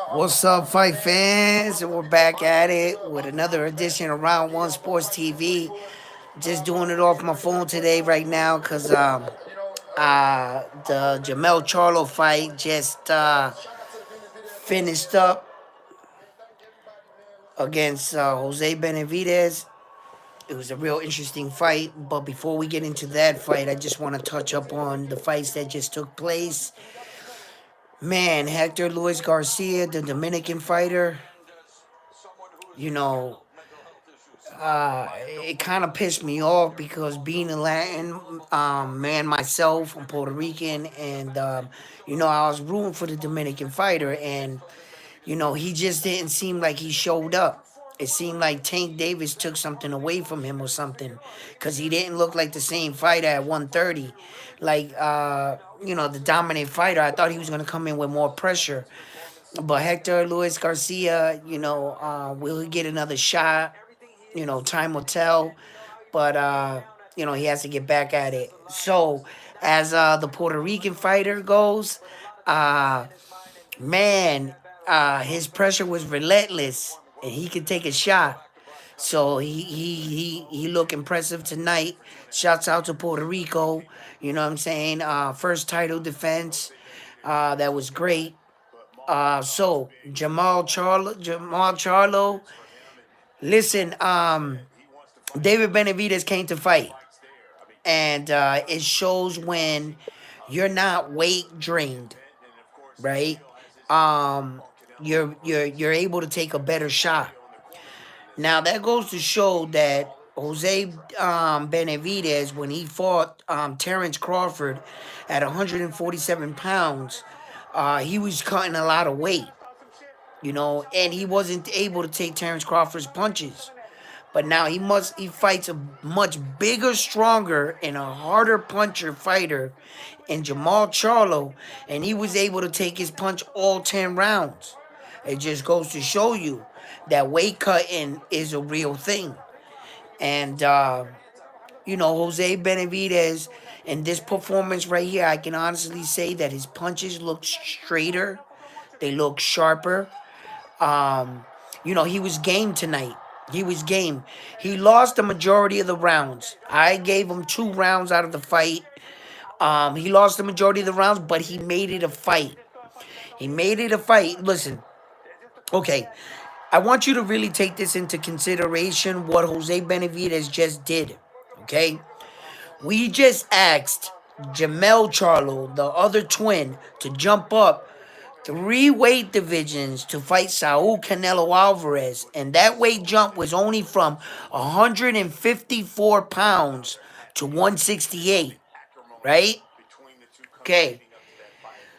What's up, fight fans? We're back at it with another edition of Round One Sports TV. Just doing it off my phone today, right now, because the Jamel Charlo fight just finished up against Jose Benavidez. It was a real interesting fight, but before we get into that fight, I just want to touch up on the fights that just took place. Man, Hector Luis Garcia, the Dominican fighter, you know, it kind of pissed me off because being a Latin man myself, I'm Puerto Rican, and I was rooting for the Dominican fighter, and he just didn't seem like he showed up. It seemed like Tank Davis took something away from him or something, because he didn't look like the same fighter at 130, like the dominant fighter. I thought he was gonna come in with more pressure, but Hector Luis Garcia, will he get another shot? Time will tell. But he has to get back at it. So as the Puerto Rican fighter goes, uh, man, his pressure was relentless, and he could take a shot. So he looked impressive tonight. Shouts out to Puerto Rico. You know what I'm saying? First title defense. That was great. So Jamal Charlo. Listen, David Benavidez came to fight, and it shows when you're not weight drained, right? You're able to take a better shot. Now that goes to show that Jose Benavidez, when he fought Terrence Crawford at 147 pounds, he was cutting a lot of weight, and he wasn't able to take Terrence Crawford's punches. But now he fights a much bigger, stronger, and a harder puncher fighter in Jamal Charlo, and he was able to take his punch all 10 rounds. It just goes to show you that weight cutting is a real thing. And Jose Benavidez, in this performance right here, I can honestly say that his punches look straighter, they look sharper. He was game tonight. He was game. He lost the majority of the rounds. I gave him 2 rounds out of the fight. He lost the majority of the rounds, but he made it a fight. He made it a fight. Listen, okay, I want you to really take this into consideration, what Jose Benavidez just did, okay? We just asked Jamel Charlo, the other twin, to jump up 3 weight divisions to fight Saul Canelo Alvarez, and that weight jump was only from 154 pounds to 168, right? Okay,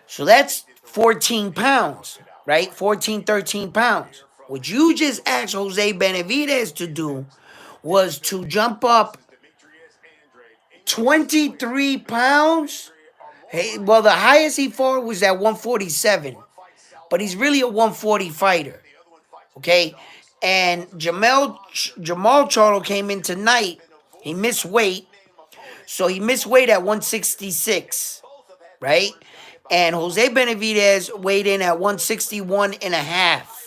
so that's 14 pounds, right? 14, 13 pounds. What you just asked Jose Benavidez to do was to jump up 23 pounds. Hey, well, the highest he fought was at 147, but he's really a 140 fighter, okay? And Jamal Charlo came in tonight. He missed weight, so he missed weight at 166, right? And Jose Benavidez weighed in at 161 and a half.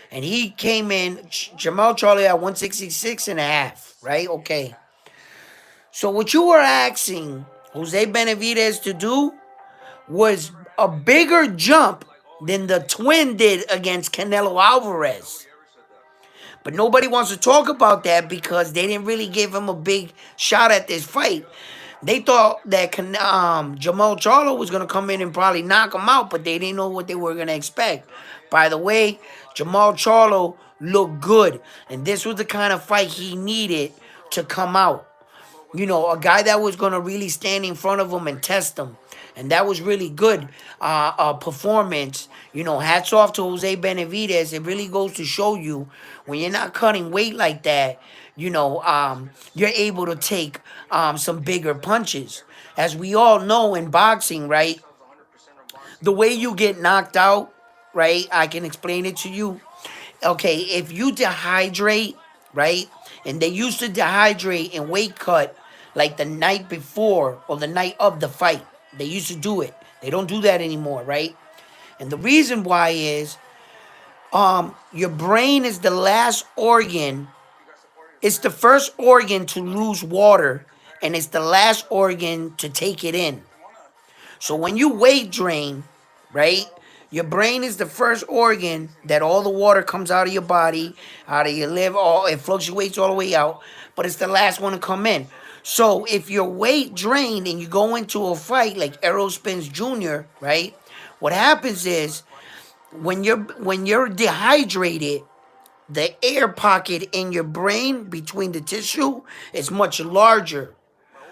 And he came in, Jamal Charlo, at 166 and a half, right? Okay. So what you were asking Jose Benavidez to do was a bigger jump than the twin did against Canelo Alvarez. But nobody wants to talk about that because they didn't really give him a big shot at this fight. They thought that Jamal Charlo was going to come in and probably knock him out, but they didn't know what they were going to expect. By the way, Jamal Charlo looked good, and this was the kind of fight he needed to come out. A guy that was going to really stand in front of him and test him. And that was really good performance. Hats off to Jose Benavidez. It really goes to show you when you're not cutting weight like that, you're able to take some bigger punches. As we all know in boxing, right, the way you get knocked out, right, I can explain it to you. Okay, if you dehydrate, right, and they used to dehydrate and weight cut like the night before or the night of the fight. They used to do it. They don't do that anymore, right? And the reason why is your brain is the last organ. It's the first organ to lose water, and it's the last organ to take it in. So when you weight drain, right, your brain is the first organ that all the water comes out of your body, out of your liver, all it fluctuates all the way out, but it's the last one to come in. So if your weight drained and you go into a fight like Errol Spence Jr., right? What happens is when you're dehydrated, the air pocket in your brain between the tissue is much larger.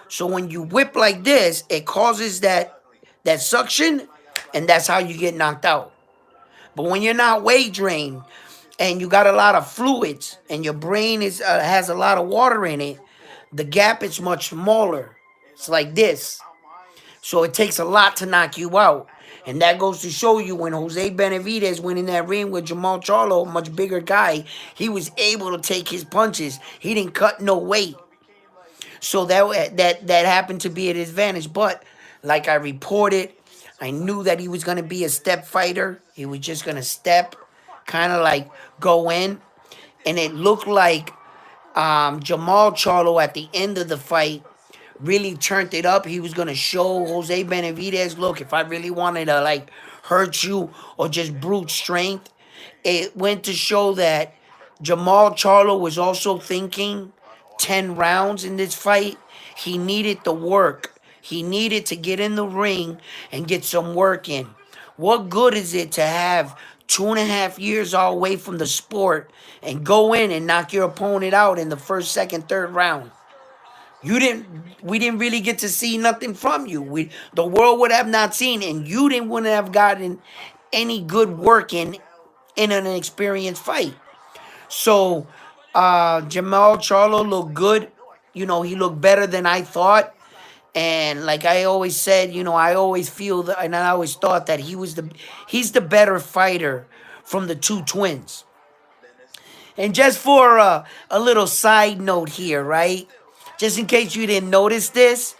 So when you whip like this, it causes that suction, and that's how you get knocked out. But when you're not weight drained and you got a lot of fluids and your brain is has a lot of water in it, the gap is much smaller. It's like this. So it takes a lot to knock you out. And that goes to show you when Jose Benavidez went in that ring with Jamal Charlo, a much bigger guy, he was able to take his punches. He didn't cut no weight. So that happened to be at his advantage. But like I reported, I knew that he was gonna be a step fighter. He was just gonna step, kind of like go in, and it looked like Jamal Charlo at the end of the fight really turned it up. He was gonna show Jose Benavidez, look, if I really wanted to like hurt you or just brute strength, it went to show that Jamal Charlo was also thinking 10 rounds in this fight. He needed the work. He needed to get in the ring and get some work in. What good is it to have 2.5 years all away from the sport and go in and knock your opponent out in the first, second, third round? We didn't really get to see nothing from you. The world would have not seen, and you didn't wouldn't have gotten any good work in an experienced fight. So Jamal Charlo looked good. You know, he looked better than I thought. And like I always said, you know, I always feel that, and I always thought that he's the better fighter from the two twins. And just for a little side note here, right? Just in case you didn't notice this,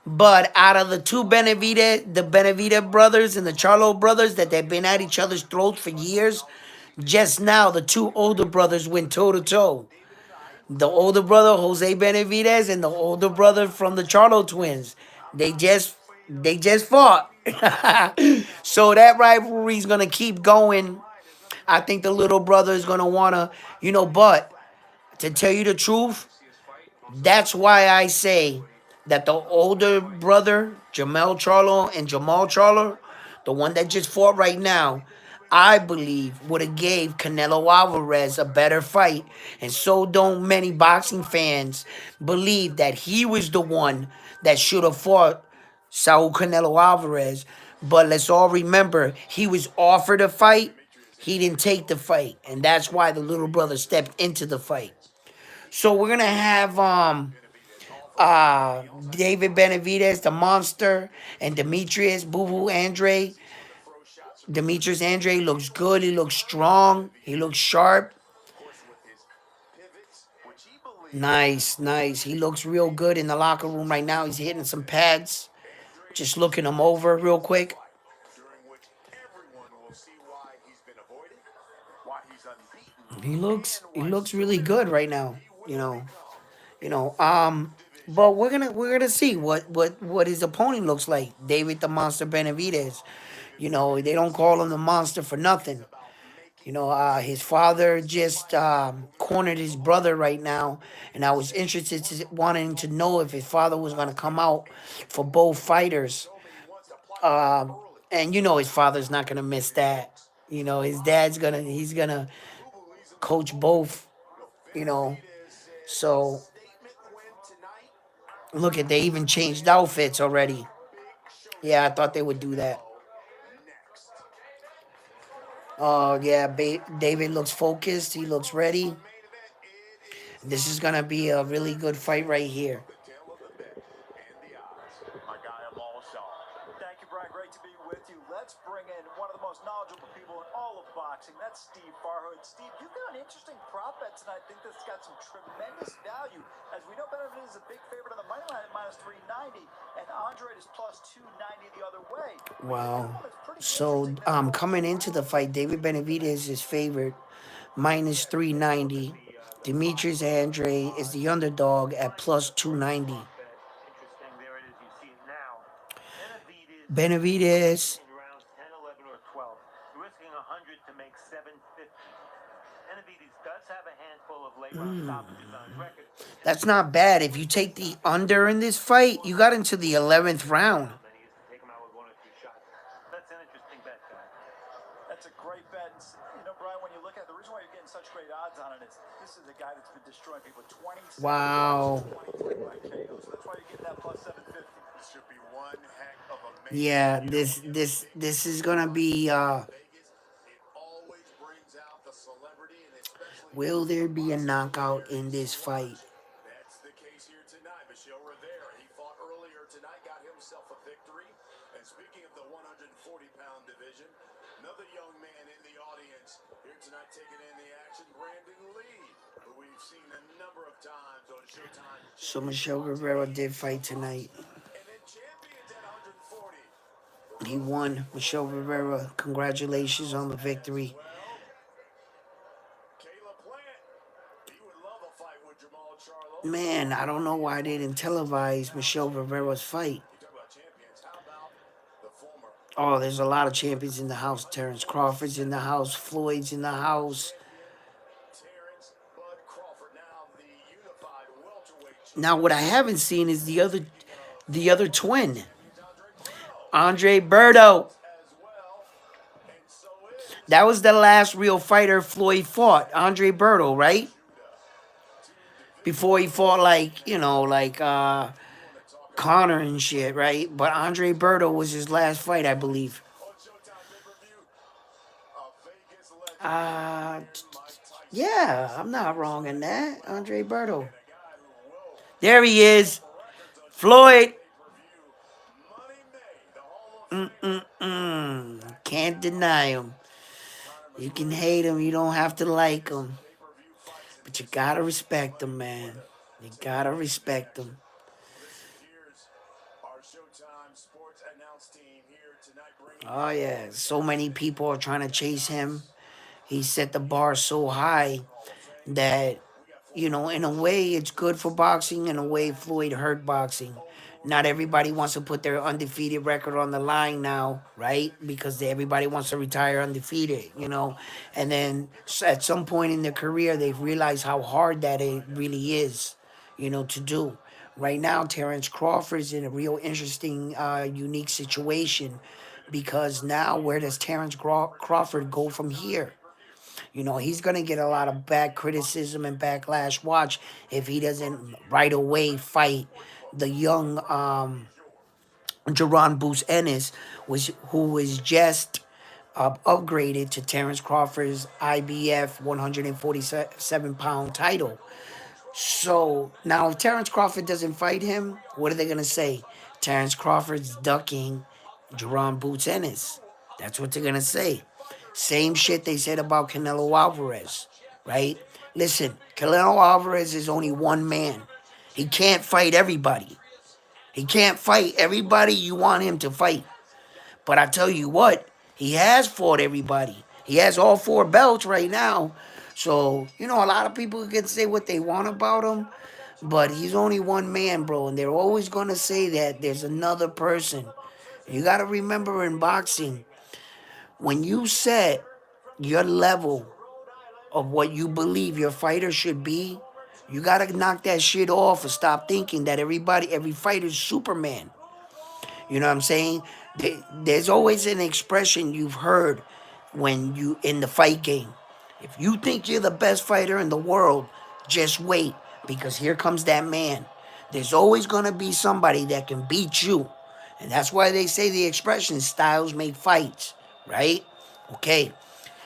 but out of the Benavidez brothers and the Charlo brothers that they've been at each other's throats for years, just now the two older brothers went toe to toe. The older brother Jose Benavidez and the older brother from the Charlo twins. They just they just fought. So that rivalry is gonna keep going. I think the little brother is gonna wanna, but to tell you the truth, that's why I say that the older brother, Jamel Charlo and Jamal Charlo, the one that just fought right now, I believe would have gave Canelo Alvarez a better fight. And so don't many boxing fans believe that he was the one that should have fought Saul Canelo Alvarez. But let's all remember, he was offered a fight. He didn't take the fight. And that's why the little brother stepped into the fight. So we're gonna have David Benavidez, the monster, and Demetris Boo Boo Andre. Demetris Andre looks good. He looks strong. He looks sharp. Nice, nice. He looks real good in the locker room right now. He's hitting some pads. Just looking him over real quick. He looks really good right now. You know. You know. But we're gonna see what his opponent looks like. David the Monster Benavidez. You know, they don't call him the monster for nothing. You know, his father just cornered his brother right now, and I was interested wanting to know if his father was going to come out for both fighters. Um, and you know, his father's not going to miss that. You know, his dad's he's gonna coach both. You know, so look at they even changed outfits already. Yeah, I thought they would do that. Oh yeah, David looks focused. He looks ready. This is gonna be a really good fight right here. knowledgeable people in all of boxing. That's Steve Farhood. Steve, you've got an interesting prop bet tonight. I think that's got some tremendous value. As we know, Benavidez is a big favorite on the money line at -390, and Andre is +290 the other way. Wow. So coming into the fight, David Benavidez is favored -390. Demetris Andrea is the underdog at +290. Benavidez. In rounds 10, 11, or 12. You're risking 100 to make 750. Benavidez does have a handful of late round stoppages on his record. That's not bad. If you take the under in this fight, you got into the 11th round. Take him out with 1 or 2 shots. That's an interesting bet, guy. That's a great bet. You know, Brian, when you look at the reason why you're getting such great odds on it, this is a guy that's been destroying people. 27 Wow. 23 by KO. So that's why you're getting that +750. This should be one heck of a main. Yeah, this is gonna be will there be a knockout in this fight? That's the case here tonight. Michel Rivera, he fought earlier tonight, got himself a victory. And speaking of the 140-pound division, another young man in the audience here tonight taking in the action, Brandon Lee, who we've seen a number of times on Showtime. So Michel Rivera did fight tonight. And then champions at 140. He won. Michel Rivera, congratulations on the victory. Man, I don't know why they didn't televise Michel Rivera's fight. Oh, there's a lot of champions in the house. Terrence Crawford's in the house. Floyd's in the house. Now, what I haven't seen is the other twin, Andre Berto. That was the last real fighter Floyd fought, Andre Berto, right? Before he fought like Connor and shit, right? But Andre Berto was his last fight, I believe. Yeah, I'm not wrong in that. Andre Berto. There he is. Floyd. Can't deny him. You can hate him. You don't have to like him. But you gotta respect him, man. You gotta respect him. Oh, yeah. So many people are trying to chase him. He set the bar so high that, in a way, it's good for boxing. In a way, Floyd hurt boxing. Not everybody wants to put their undefeated record on the line now, right? Because everybody wants to retire undefeated, And then at some point in their career, they've realized how hard that it really is, to do. Right now, Terrence Crawford is in a real interesting, unique situation because now where does Terrence Crawford go from here? He's going to get a lot of bad criticism and backlash. Watch if he doesn't right away fight the young Jaron Boots Ennis, who was just upgraded to Terrence Crawford's IBF 147-pound title. So now if Terrence Crawford doesn't fight him, what are they going to say? Terrence Crawford's ducking Jaron Boots Ennis. That's what they're going to say. Same shit they said about Canelo Alvarez, right? Listen, Canelo Alvarez is only one man. He can't fight everybody. He can't fight everybody you want him to fight. But I tell you what, he has fought everybody. He has all 4 belts right now. So, a lot of people can say what they want about him, but he's only one man, bro. And they're always going to say that there's another person. You got to remember in boxing, when you set your level of what you believe your fighter should be, you got to knock that shit off and stop thinking that every fighter's Superman. You know what I'm saying? There's always an expression you've heard when you in the fight game. If you think you're the best fighter in the world, just wait, because here comes that man. There's always going to be somebody that can beat you. And that's why they say the expression, styles make fights, right? Okay.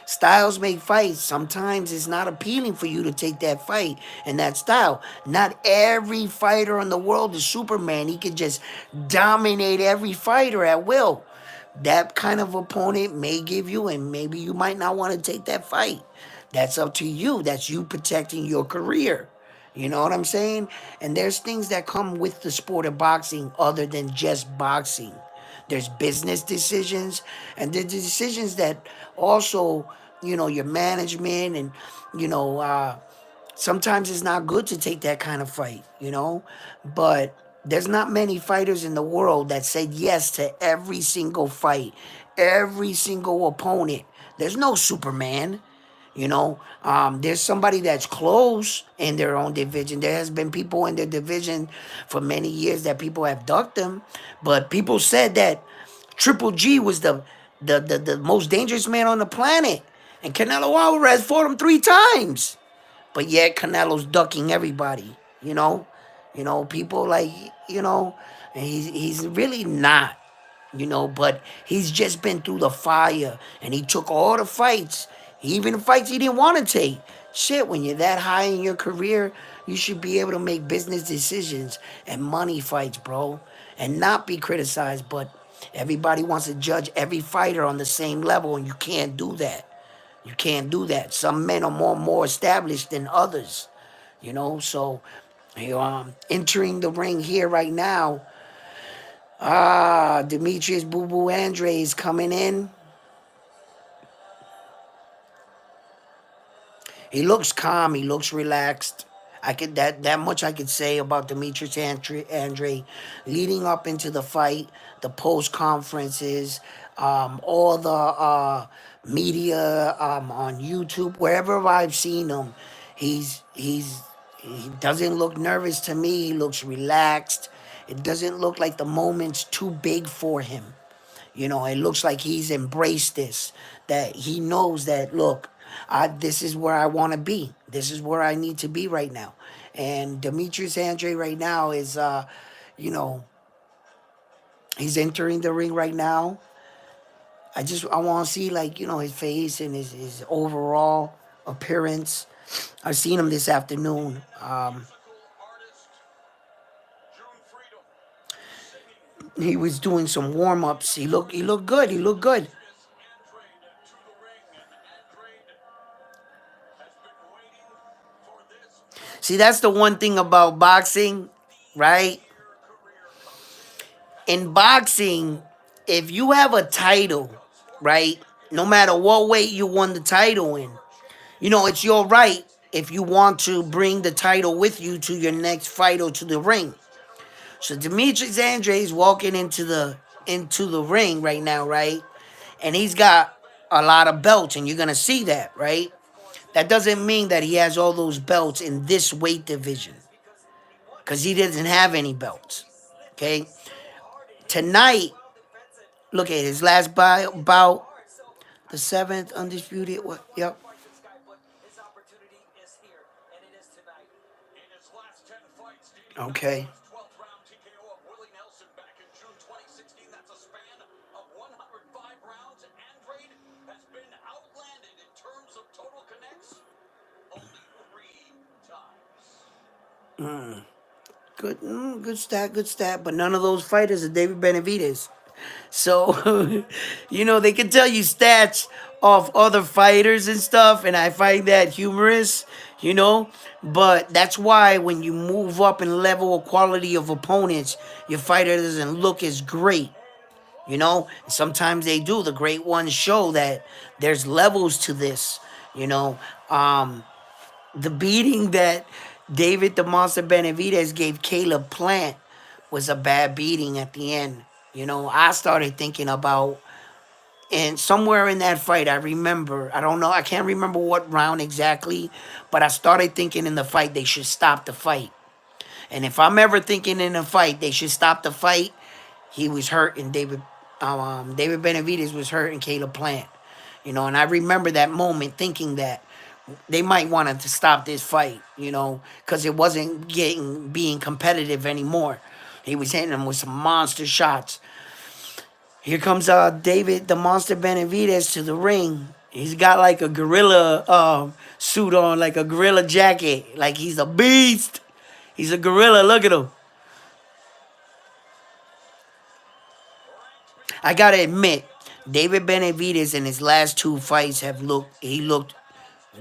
Styles make fights. Sometimes it's not appealing for you to take that fight and that style. Not every fighter in the world is Superman. He can just dominate every fighter at will. that kind of opponent may give you, and maybe you might not want to take that fight. That's up to you. That's you protecting your career. You know what I'm saying? And there's things that come with the sport of boxing other than just boxing. There's business decisions, and there's decisions that also, your management and, you know, sometimes it's not good to take that kind of fight. But there's not many fighters in the world that said yes to every single fight, every single opponent. There's no Superman. There's somebody that's close in their own division. There has been people in their division for many years that people have ducked them, but people said that Triple G was the most dangerous man on the planet, and Canelo Alvarez fought him 3 times. But yet Canelo's ducking everybody, people like, and he's really not, but he's just been through the fire and he took all the fights, even the fights he didn't want to take. Shit, when you're that high in your career, you should be able to make business decisions and money fights, bro, and not be criticized. But everybody wants to judge every fighter on the same level, and you can't do that. You can't do that. Some men are more established than others, So, entering the ring here right now. Demetris Boo Boo Andre is coming in. He looks calm. He looks relaxed. I could that much I could say about Demetris Andre leading up into the fight, the post conferences, all the media on YouTube, wherever I've seen him, he doesn't look nervous to me. He looks relaxed. It doesn't look like the moment's too big for him. It looks like he's embraced this, that he knows that, look, this is where I want to be. This is where I need to be right now. And Demetrius Andre right now is, you know, he's entering the ring right now. I want to see, like, his face and his overall appearance. I've seen him this afternoon. He was doing some warm-ups. He looked good. He looked good. See, that's the one thing about boxing, right? In boxing, if you have a title, right, no matter what weight you won the title in, it's your right if you want to bring the title with you to your next fight or to the ring. So Demetrius Andre is walking into the ring right now, right? And he's got a lot of belts, and you're gonna see that, right? That doesn't mean that he has all those belts in this weight division, because he doesn't have any belts. Okay, tonight, look at his last bout, the seventh undisputed. What? Yep. Okay. Good, good stat, good stat. But none of those fighters are David Benavidez. So, they can tell you stats of other fighters and stuff, and I find that humorous, you know. But that's why when you move up in level of quality of opponents, your fighter doesn't look as great, Sometimes they do. The great ones show that there's levels to this, you know. The beating that David the Monster Benavidez gave Caleb Plant was a bad beating at the end. I started thinking about, and somewhere in that fight, I remember, I don't know, I can't remember what round exactly, but I started thinking in the fight they should stop the fight. And if I'm ever thinking in a fight they should stop the fight, he was hurt, and David Benavidez was hurt, and Caleb Plant. And I remember that moment thinking that they might want to stop this fight, because it wasn't being competitive anymore. He was hitting him with some monster shots. Here comes David the Monster Benavidez to the ring. He's got like a gorilla suit on, like a gorilla jacket, like he's a beast. He's a gorilla. Look at him. I gotta admit, David Benavidez in his last two fights he looked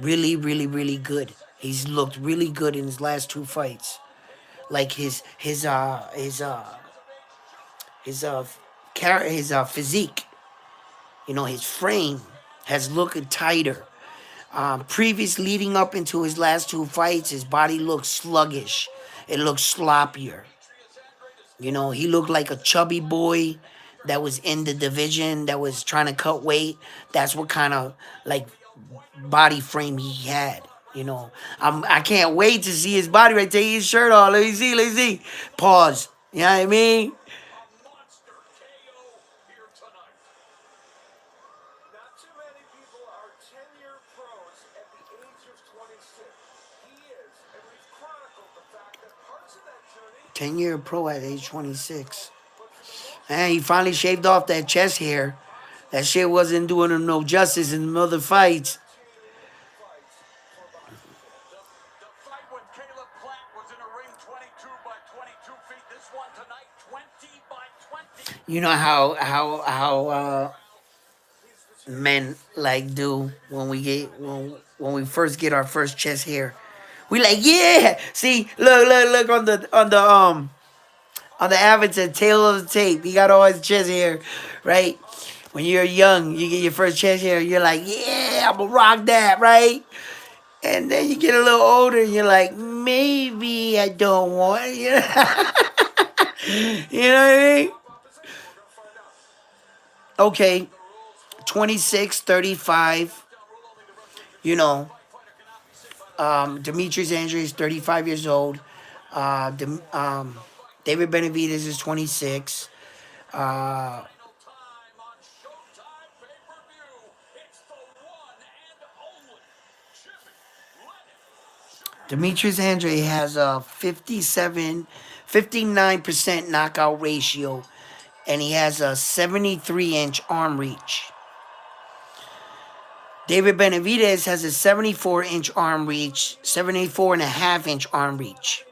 really, really, really good. He's looked really good in his last two fights. Like his physique, his frame has looked tighter. Previous leading up into his last two fights, his body looked sluggish. It looked sloppier. He looked like a chubby boy that was in the division that was trying to cut weight. That's what kind of like body frame he had. I can't wait to see his body. Right, take his shirt off. Let me see. Let me see. Pause. You know what I mean? Monster KO here tonight. Not too many people are 10-year pros at the age of 26. He is, and we've chronicled the fact that parts of that journey 10-year pro at age 26. And he finally shaved off that chest hair. That shit wasn't doing him no justice in the other fights. fights for boxing fans. The fight with Caleb Platt was in a ring 22 by 22 feet. This one tonight, 20 by 20. You know how men like do when we first get our first chest hair. We like, yeah. See, look on the avatar tail of the tape. He got all his chest hair, right? When you're young, you get your first chest hair. You're like, yeah, I'm gonna rock that, right? And then you get a little older, and you're like, maybe I don't want it. You know what I mean? Okay, 26, 35. You know, Demetris Andrea is 35 years old. David Benavidez is 26. Uh, Demetris Andrea has a 59% knockout ratio, and he has a 73-inch arm reach. David Benavidez has a 74-inch arm reach, 74.5-inch arm reach.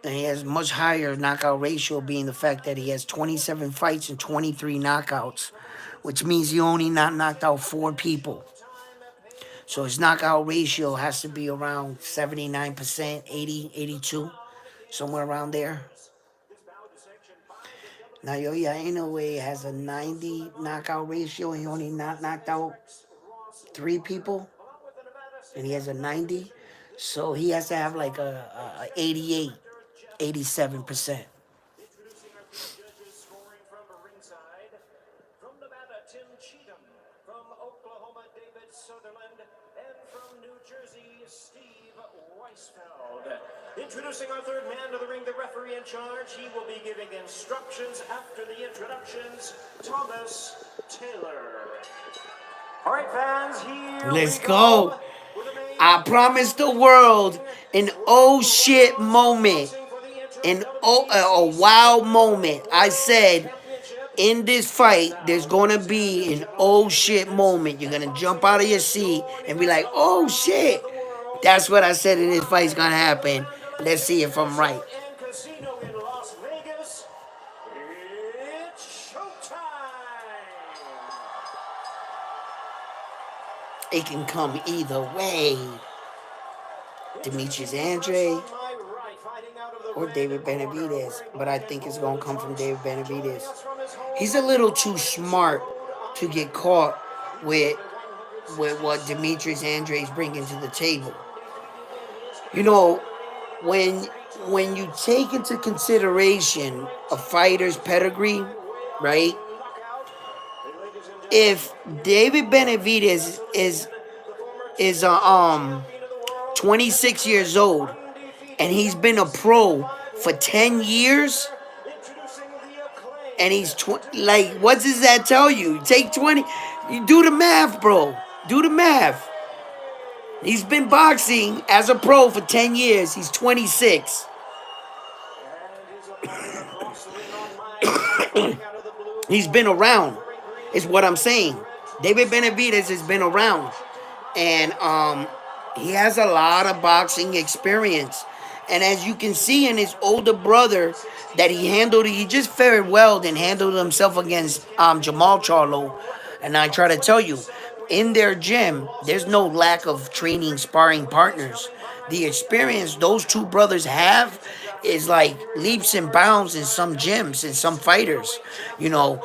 And he has much higher knockout ratio, being the fact that he has 27 fights and 23 knockouts, which means he only not knocked out 4 people. So his knockout ratio has to be around 79%, 80, 82, somewhere around there. Now, Yoya Inoue has a 90 knockout ratio. He only not knocked out 3 people, and he has a 90. So he has to have like a 88, 87%. Introducing our three judges scoring from ringside. From Nevada, Tim Cheatham. From Oklahoma, David Sutherland. And from New Jersey, Steve Weisfeld. Introducing our third man to the ring, the referee in charge. He will be giving instructions after the introductions, Thomas Taylor. All right, fans, here Let's we go. I promised the world an oh shit moment. A wow moment. I said in this fight, there's going to be an oh shit moment. You're going to jump out of your seat and be like, oh shit. That's what I said in this fight's going to happen. Let's see if I'm right. Casino in Las Vegas. It's showtime. It can come either way. Demetris Andrea or David Benavidez. But I think it's going to come from David Benavidez. He's a little too smart to get caught with what Demetris Andrea is bringing to the table. You know, when you take into consideration a fighter's pedigree, right? If David Benavidez is 26 years old and he's been a pro for 10 years and he's like, what does that tell you? Take 20, you do the math, bro. Do the math. He's been boxing as a pro for 10 years. He's 26. He's been around, is what I'm saying. David Benavidez has been around. And he has a lot of boxing experience. And as you can see in his older brother, that he just fared well and handled himself against Jamal Charlo. And I try to tell you, in their gym, there's no lack of training sparring partners. The experience those two brothers have is like leaps and bounds in some gyms and some fighters. You know,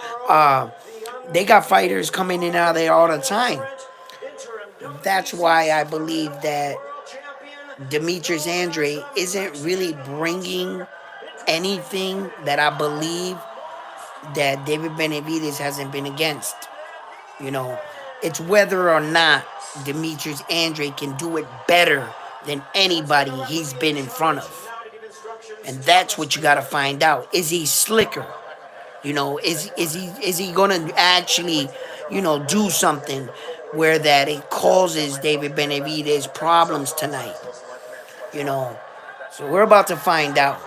they got fighters coming in and out of there all the time. That's why I believe that Demetris Andrea isn't really bringing anything that I believe that David Benavidez hasn't been against. You know, it's whether or not Demetris Andrea can do it better than anybody he's been in front of. And that's what you got to find out. Is he slicker? You know, is he gonna actually, do something where that it causes David Benavidez problems tonight? You know, so we're about to find out.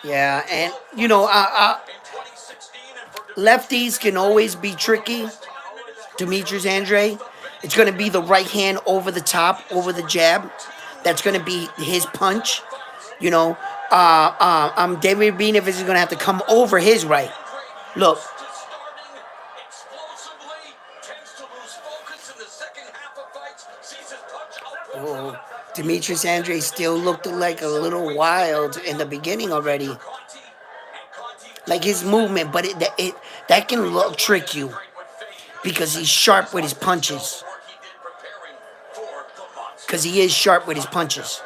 Yeah, and lefties can always be tricky. Demetris Andre, it's going to be the right hand over the top, over the jab. That's going to be his punch. You know, David Benavidez is going to have to come over his right. Look. Oh, Demetris Andre still looked like a little wild in the beginning already. Like his movement, but that can trick you because he's sharp with his punches. Because he is sharp with his punches.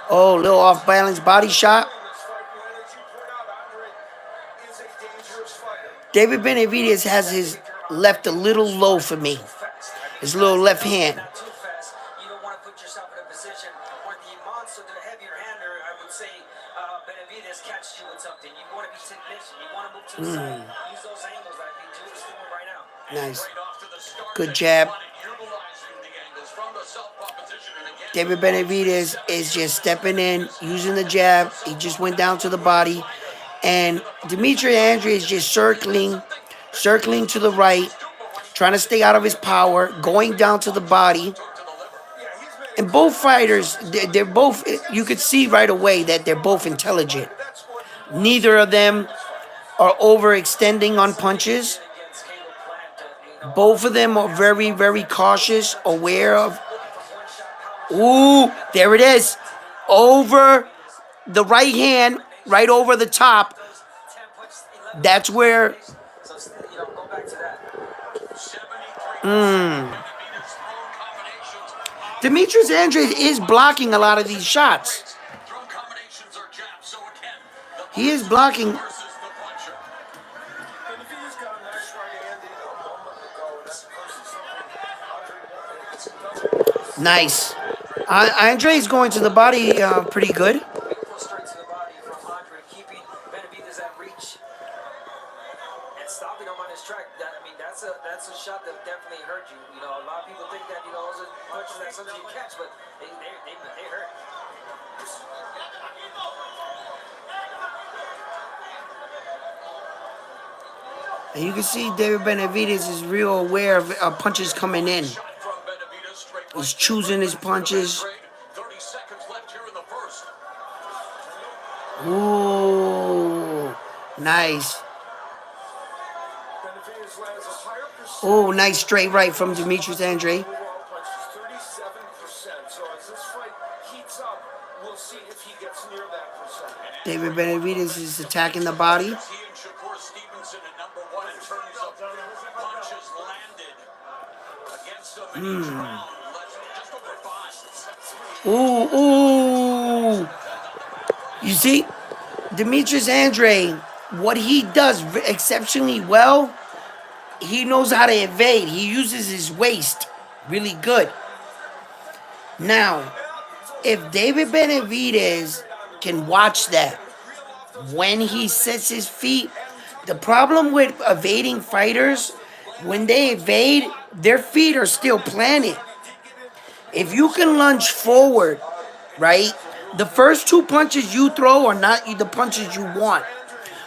Oh, little off balance body shot. David Benavidez has his left a little low for me. His little left hand. Nice. Good jab. David Benavidez is just stepping in, using the jab. He just went down to the body. And Demetris Andrea is just circling to the right, trying to stay out of his power, going down to the body. And both fighters, they're both, you could see right away that they're both intelligent. Neither of them are overextending on punches. Both of them are very, very cautious, aware of. Ooh, there it is. Over the right hand, right over the top. That's where. Demetris Andrea is blocking a lot of these shots. He is blocking. Nice. Andre is going to the body pretty good. That's a shot that definitely hurt you. You know, a lot of people think that, those are punches that sometimes you catch, but they hurt. And you can see David Benavidez is real aware of punches coming in. He's choosing his punches. Ooh, nice. Oh, nice straight right from Demetris Andrea. David Benavidez is attacking the body. Ooh. You see, Demetris Andrea, what he does exceptionally well, he knows how to evade. He uses his waist really good. Now, if David Benavidez can watch that when he sets his feet, the problem with evading fighters, when they evade, their feet are still planted. If you can lunge forward right? The first two punches you throw are not the punches you want.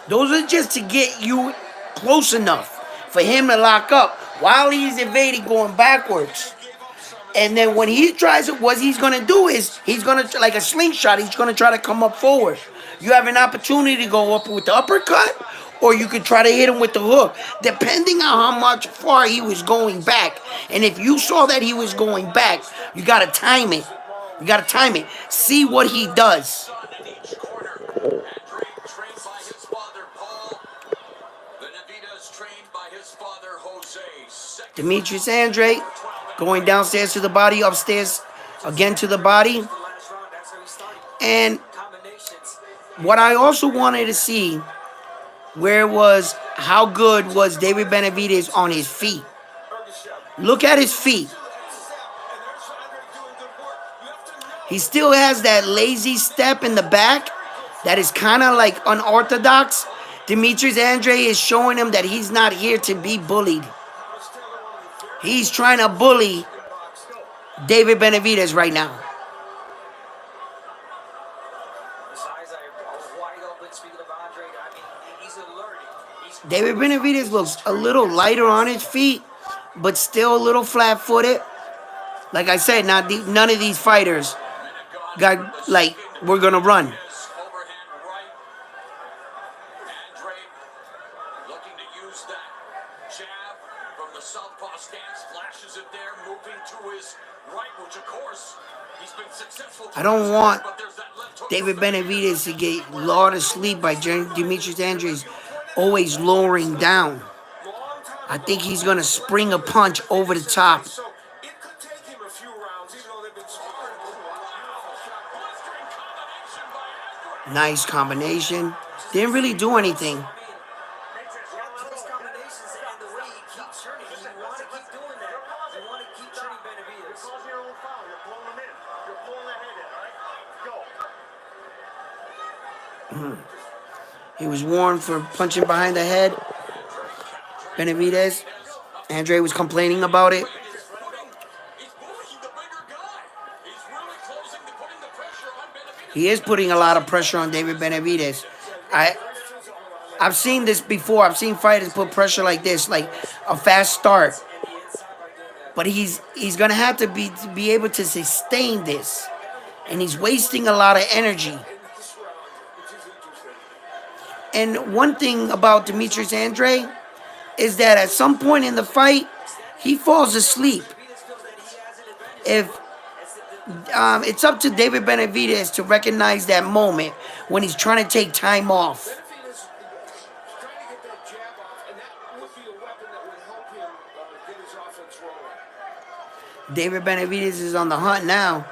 Those are just to get you close enough for him to lock up while he's evading going backwards. And then when he tries it, what he's gonna do is he's gonna like a slingshot. He's gonna try to come up forward. You have an opportunity to go up with the uppercut, or you could try to hit him with the hook, depending on how much far he was going back. And if you saw that he was going back, you gotta time it. You gotta time it. See what he does. Trained by his father, Paul. Benavidez trained by his father, Jose. Demetris Andrea going downstairs to the body, upstairs again to the body. And what I also wanted to see where was how good was David Benavidez on his feet. Look at his feet. He still has that lazy step in the back that is kind of like unorthodox. Demetris Andrea is showing him that he's not here to be bullied. He's trying to bully David Benavidez right now. David Benavidez looks a little lighter on his feet, but still a little flat-footed. Like I said, none of these fighters got like we're gonna run. Looking to use that jab from the southpaw stance, flashes it there, moving to his right, which of course he's been successful. I don't want David Benavidez to get lulled to sleep by Demetris Andrea always lowering down. I think he's gonna spring a punch over the top. Nice combination. Didn't really do anything. He was warned for punching behind the head. Benavidez. Andre was complaining about it. He is putting a lot of pressure on David Benavidez. I've seen this before. I've seen fighters put pressure like this, like a fast start. But he's gonna have to be able to sustain this, and he's wasting a lot of energy. And one thing about Demetris Andrea is that at some point in the fight, he falls asleep. If it's up to David Benavidez to recognize that moment when he's trying to take time off. David Benavidez is on the hunt now.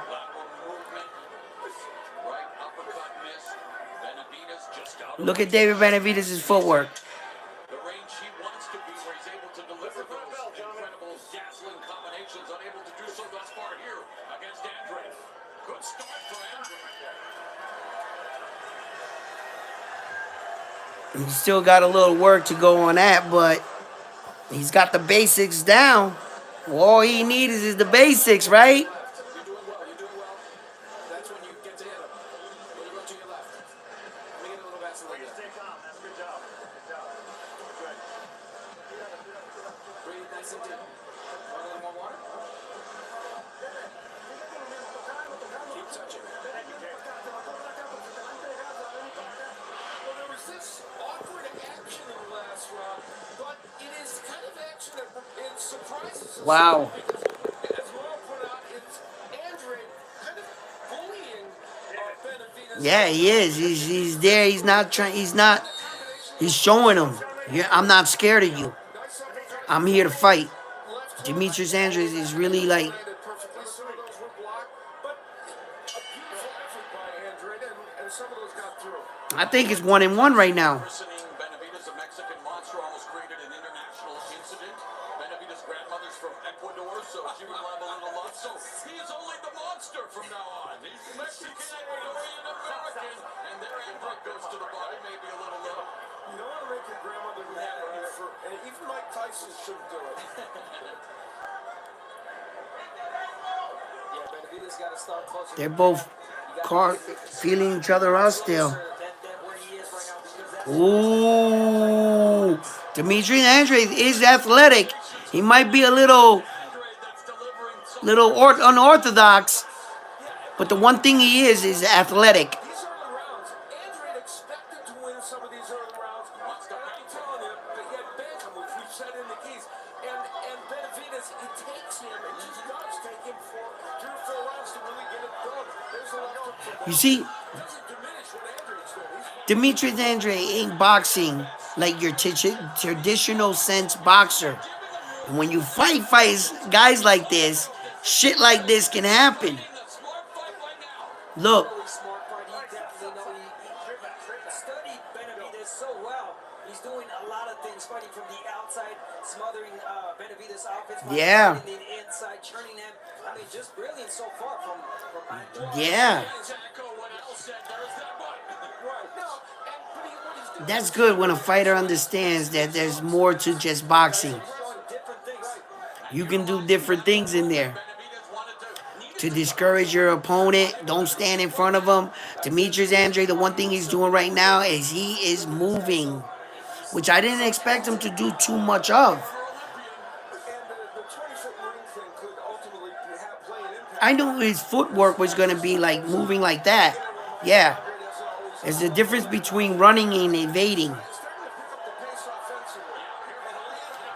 Look at David Benavidez' footwork. The range he wants to be, where he's able to deliver those incredible dazzling combinations, unable to do so thus far here against Andre. Good start for Andre. He's still got a little work to go on that, but he's got the basics down. All he needs is the basics, right? You're doing well. You're doing well. That's when you get to hit him. When you go to your left. Let me get a little faster like that. Stay calm. That's a good job. Good job. Good. Breathe nice and deep. Want a little more water? Keep touching. Well, there was this awkward action in the last round, but it is kind of action that it surprises us. Wow. As well put out, it's Andre kind of bullying Benavidez. Yeah, he is. He's there. He's not trying. He's showing him. Yeah, I'm not scared of you. I'm here to fight. Demetris Andrea is really like. I think it's 1-1 right now. Benavidez, a Mexican monster, almost created an international incident. Benavidez' grandmother's from Ecuador, so she would have a little love. So he is only the monster from now on. He's Mexican, Ecuadorian, American, and their Andre goes to the body, maybe a little love. You don't want to make your grandmother mad at you for, and even Mike Tyson shouldn't do it. Yeah, Benavidez got to start closer. They're both car feeling each other out still. Ooh, Demetris Andrea is athletic. He might be a little unorthodox, but the one thing he is athletic. These early rounds, Andre expected to win some of these early rounds. And I'm telling you, he had bantam, which we've said in the keys. And Benavidez, it takes him, it just does take him for 3 or 4 rounds to really get it done. There's a lot of You see, doesn't diminish what Andre's doing. Demetris Andrea ain't boxing like your traditional sense boxer. And when you fight guys like this, shit like this can happen. Look, Really smart fight. He definitely know he studied Benavidez so well. He's doing a lot of things, fighting from the outside, smothering Benavidez' offense, yeah, fighting the inside, churning him. I mean, just brilliant so far from yeah. That's good when a fighter understands that there's more to just boxing. different things. You can do different things in there to discourage your opponent. Don't stand in front of him. Demetris Andrea, the one thing he's doing right now is he is moving, which I didn't expect him to do too much of. I knew his footwork was going to be like moving like that. Yeah. There's a difference between running and evading.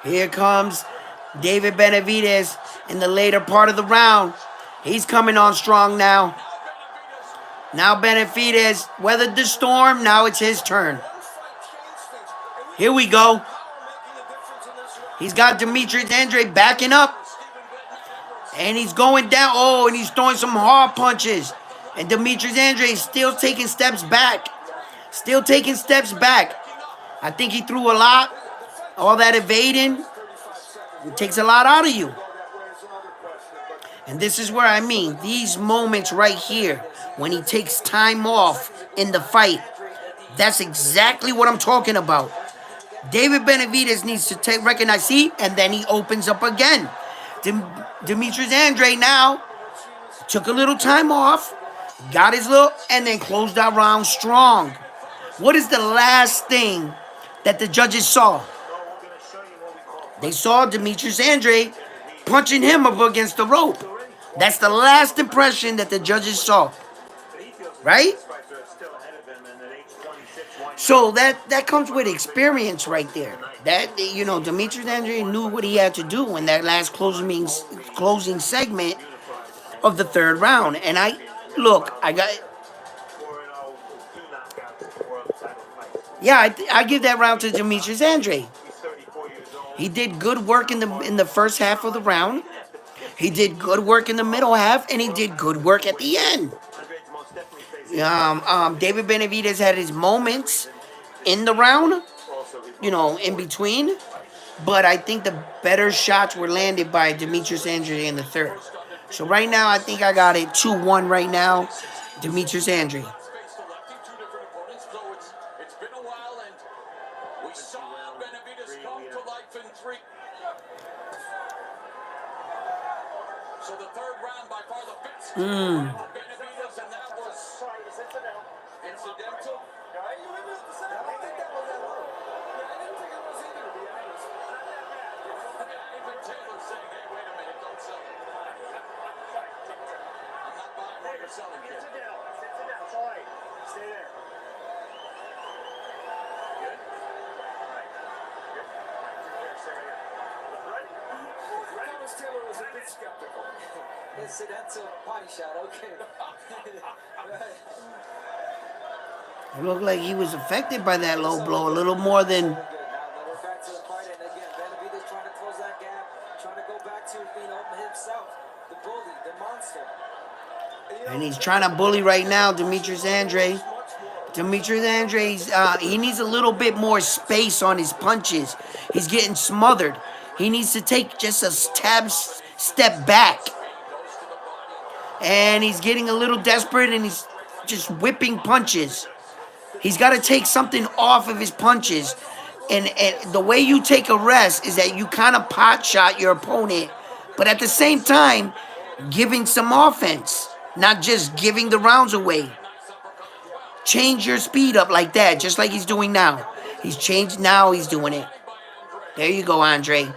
Here comes David Benavidez in the later part of the round. He's coming on strong now. Now Benavidez weathered the storm. Now it's his turn. Here we go. He's got Demetris Andrea backing up. And he's going down. Oh, and he's throwing some hard punches. And Demetris Andrea is still taking steps back. Still taking steps back. I think he threw a lot. All that evading. It takes a lot out of you. And this is where I mean, these moments right here, when he takes time off in the fight, that's exactly what I'm talking about. David Benavidez needs to recognize, see, and then he opens up again. Demetris Andrea now took a little time off, got his little, and then closed that round strong. What is the last thing that the judges saw? They saw Demetris Andrea punching him up against the rope. That's the last impression that the judges saw. Right? So that comes with experience right there. That, Demetris Andrea knew what he had to do in that last closing segment of the third round. And I give that round to Demetris Andrea. He did good work in the first half of the round. He did good work in the middle half, and he did good work at the end. David Benavidez had his moments in the round, in between. But I think the better shots were landed by Demetris Andrea in the third. So right now, I think I got it 2-1 right now, Demetris Andrea. So the third round by far the best. Benavidez, and that was incidental. Incidental? I don't think that was that low. I didn't think it was either, to be honest. Not that bad. Even Taylor saying, hey, wait a minute, don't sell it. I'm not buying what you're selling here. Incidental. It's all right. Stay there. Good? All right. Good. Stay right here. Ready? Thomas Taylor was a bit skeptical. Incidental body shot, okay. It looked like he was affected by that low blow a little more than. Now we're back to the fight, and again, Benavidez trying to close that gap, trying to go back to himself, the bully, the monster. And he's trying to bully right now, Demetris Andrea. Demetris Andrea, he needs a little bit more space on his punches. He's getting smothered. He needs to take just a step back. And he's getting a little desperate, and he's just whipping punches. He's got to take something off of his punches. And the way you take a rest is that you kind of pot shot your opponent, but at the same time, giving some offense. not just giving the rounds away. Change your speed up like that, just like he's doing now. He's changed now, he's doing it. There you go, Andre.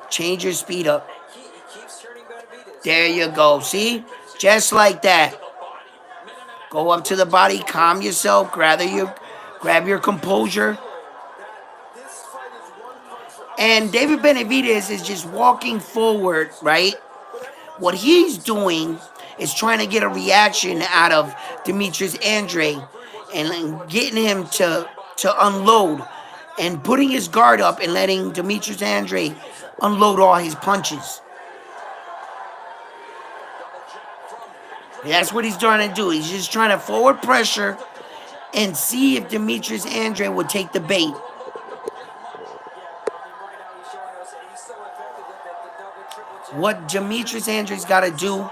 Change your speed up. He keeps turning Benavidez. There you go. See? Just like that. Go up to the body, calm yourself, grab your composure. This fight is one punch for And David Benavidez is just walking forward, right? What he's doing is trying to get a reaction out of Demetris Andrea and getting him to unload and putting his guard up and letting Demetris Andrea unload all his punches. That's what he's trying to do. He's just trying to forward pressure and see if Demetris Andrea would take the bait. Right now he's showing us that he's so effective at the double triple jab. What Demetris Andrea's got to do,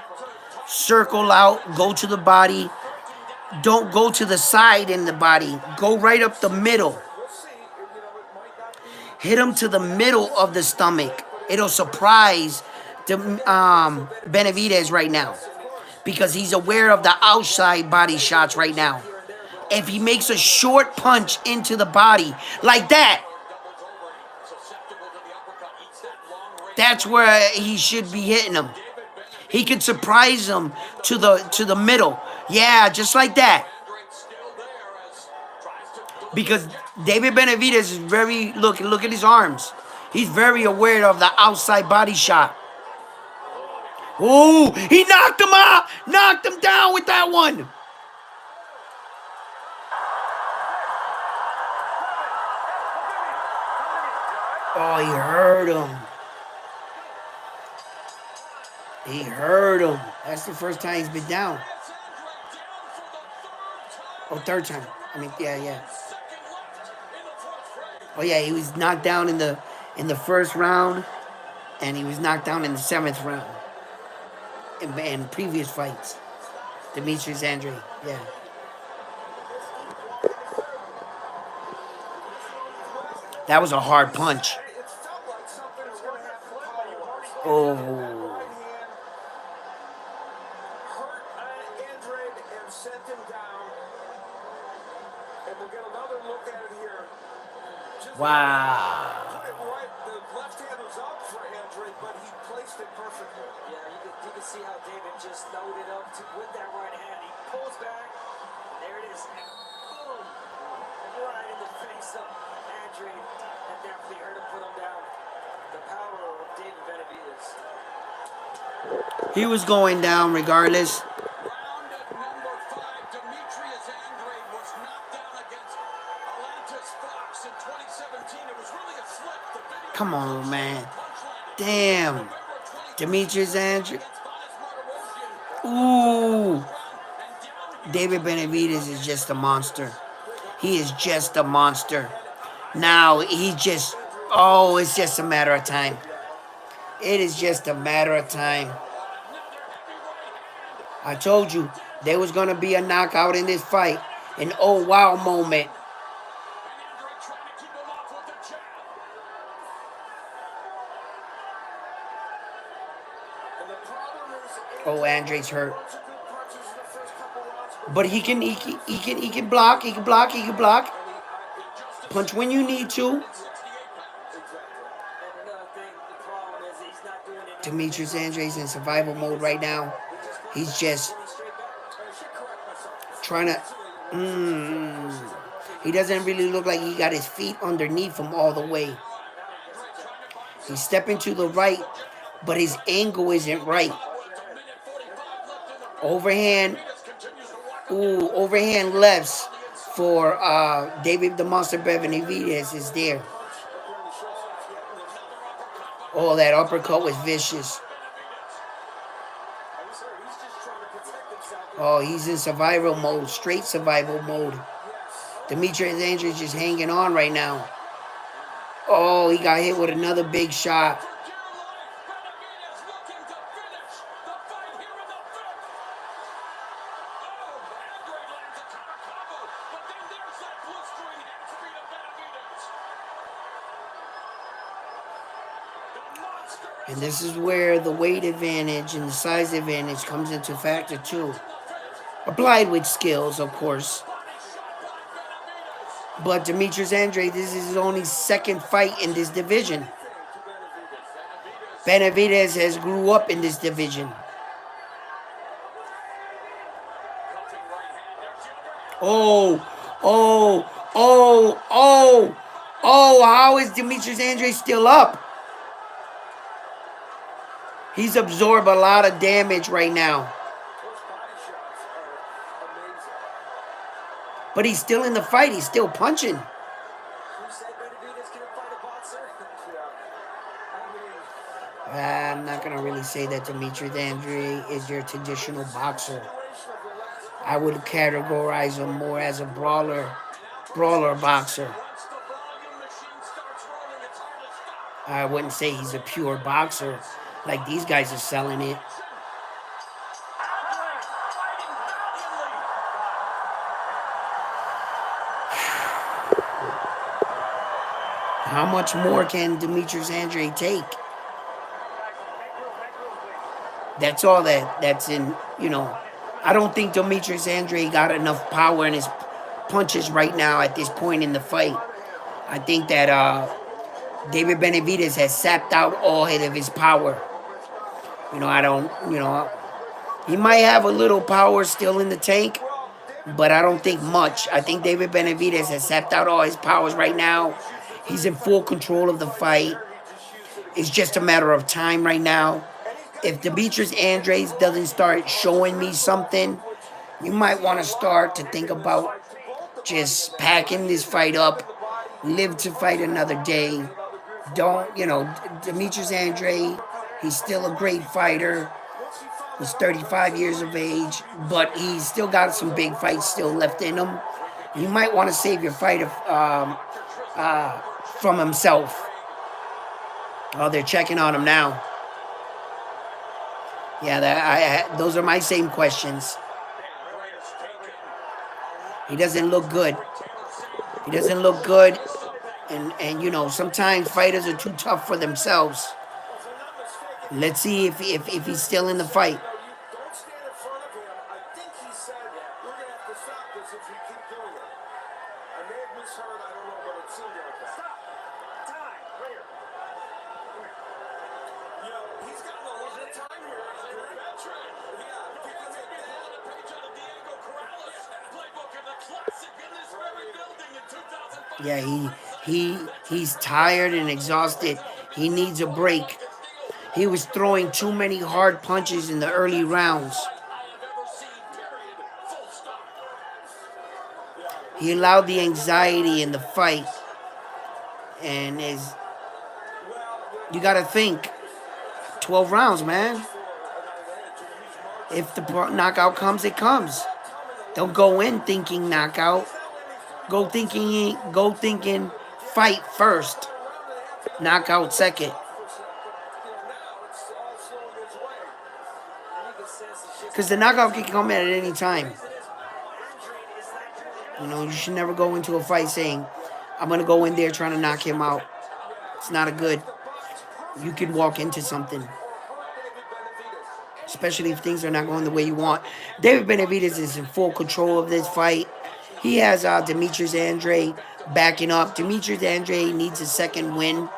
circle out, go to the body. Don't go to the side in the body. Go right up the middle. we'll see. It might not be Hit him to the middle of the stomach. It'll surprise Benavidez right now because he's aware of the outside body shots right now. If he makes a short punch into the body like that, that's where he should be hitting him. He could surprise him to the middle. Yeah, just like that. Because David Benavidez is very look at his arms. He's very aware of the outside body shot. Oh, he knocked him out. Knocked him down with that one. Oh, he hurt him. He hurt him. That's the first time he's been down. Oh, third time. I mean, yeah. Oh yeah, he was knocked down in the first round, and he was knocked down in the 7th round. In previous fights, Demetris Andrea, yeah. That was a hard punch. it felt like something was going to happen to Paulo. Oh, Right hand hurt Andre and sent him down. And we'll get another look at it here. Just wow. put it right. The left hand was up for Andre, but he placed it perfectly. Yeah, you can see how David just loaded up with that right hand. He pulls back. There it is. And boom. Right in the face of Andre. That definitely hurt him, put him down. The power of David Benavidez. He was going down regardless. Round number 5, Demetris Andrea was knocked down against Atlantis Fox in 2017. It was really a slip. The video Come on, man. punch landed. Damn. November 20 Demetris Andrea. against Vanes Martirosyan. Ooh. And down David Benavidez is just a monster. He is just a monster. Now he just, oh, it's just a matter of time. It is just a matter of time. I told you there was going to be a knockout in this fight. An oh wow moment. Andre trying to keep him off with the jab. And the problem is Oh, Andre's hurt. bunch of good punches in the first couple rounds, but But he can block. He can block. Punch when you need to. And another thing, the problem is he's not doing it. Demetris Andrea's in survival mode right now. He's just trying to. He doesn't really look like he got his feet underneath him all the way. He's stepping to the right, but his angle isn't right. Overhand. Ooh, overhand lefts for David the Monster Benavidez is there. Oh, that uppercut was vicious. Oh, he's in survival mode, straight survival mode. Demetris Andrea is just hanging on right now. Oh, he got hit with another big shot. And this is where the weight advantage and the size advantage comes into factor too. applied with skills, of course. Body shot by Benavidez. But Demetris Andrea, this is his only second fight in this division. Benavidez has grew up in this division. Cuffing right hand. There's the overhand. Oh, oh, how is Demetris Andrea still up? He's absorbed a lot of damage right now. Those body shots are amazing. But he's still in the fight. He's still punching. Who said Benavidez couldn't fight a boxer? Yeah. I mean, I'm not going to really say that Demetris Andrea is your traditional boxer. inspirational for last fight. I would categorize him more as a brawler boxer. Once the volume machine starts rolling, it's hard to stop. I wouldn't say he's a pure boxer like these guys are selling it. Andre fighting valiantly. How much more can Demetris Andrea take? That's all that's in, I don't think Demetris Andrea got enough power in his punches right now at this point in the fight. I think that David Benavidez has sapped out all of his power. He might have a little power still in the tank, but I don't think much. I think David Benavidez has sapped out all his powers right now. He's in full control of the fight. It's just a matter of time right now. If Demetris Andrea doesn't start showing me something, you might want to start to think about just packing this fight up, live to fight another day. Demetris Andrea, he's still a great fighter. He's 35 years of age, but he's still got some big fights still left in him. You might want to save your fight from himself. Oh, they're checking on him now. Yeah, those are my same questions. He doesn't look good. He doesn't look good. And sometimes fighters are too tough for themselves. Let's see if he's still in the fight. Don't stand in front of him. I think he said, we're going to have to stop this if we keep doing it. I may have misheard. I don't know, but it seemed like that. Stop. Time. Right here. He's gotten a lot of time here. He's a veteran. Yeah, because he's been on a page out of Diego Corrales' playbook in the classic in this very building in 2005. Yeah, he's tired and exhausted. He needs a break. He was throwing too many hard punches in the early rounds. He allowed the anxiety in the fight. And you got to think, 12 rounds, man. If the knockout comes, it comes. Don't go in thinking knockout. Go thinking fight first. Knockout second. Because the knockout can come at any time. You should never go into a fight saying, I'm going to go in there trying to knock him out. It's not a good. You can walk into something. Especially if things are not going the way you want. David Benavidez is in full control of this fight. He has Demetris Andrea backing up. Demetris Andrea needs a second win.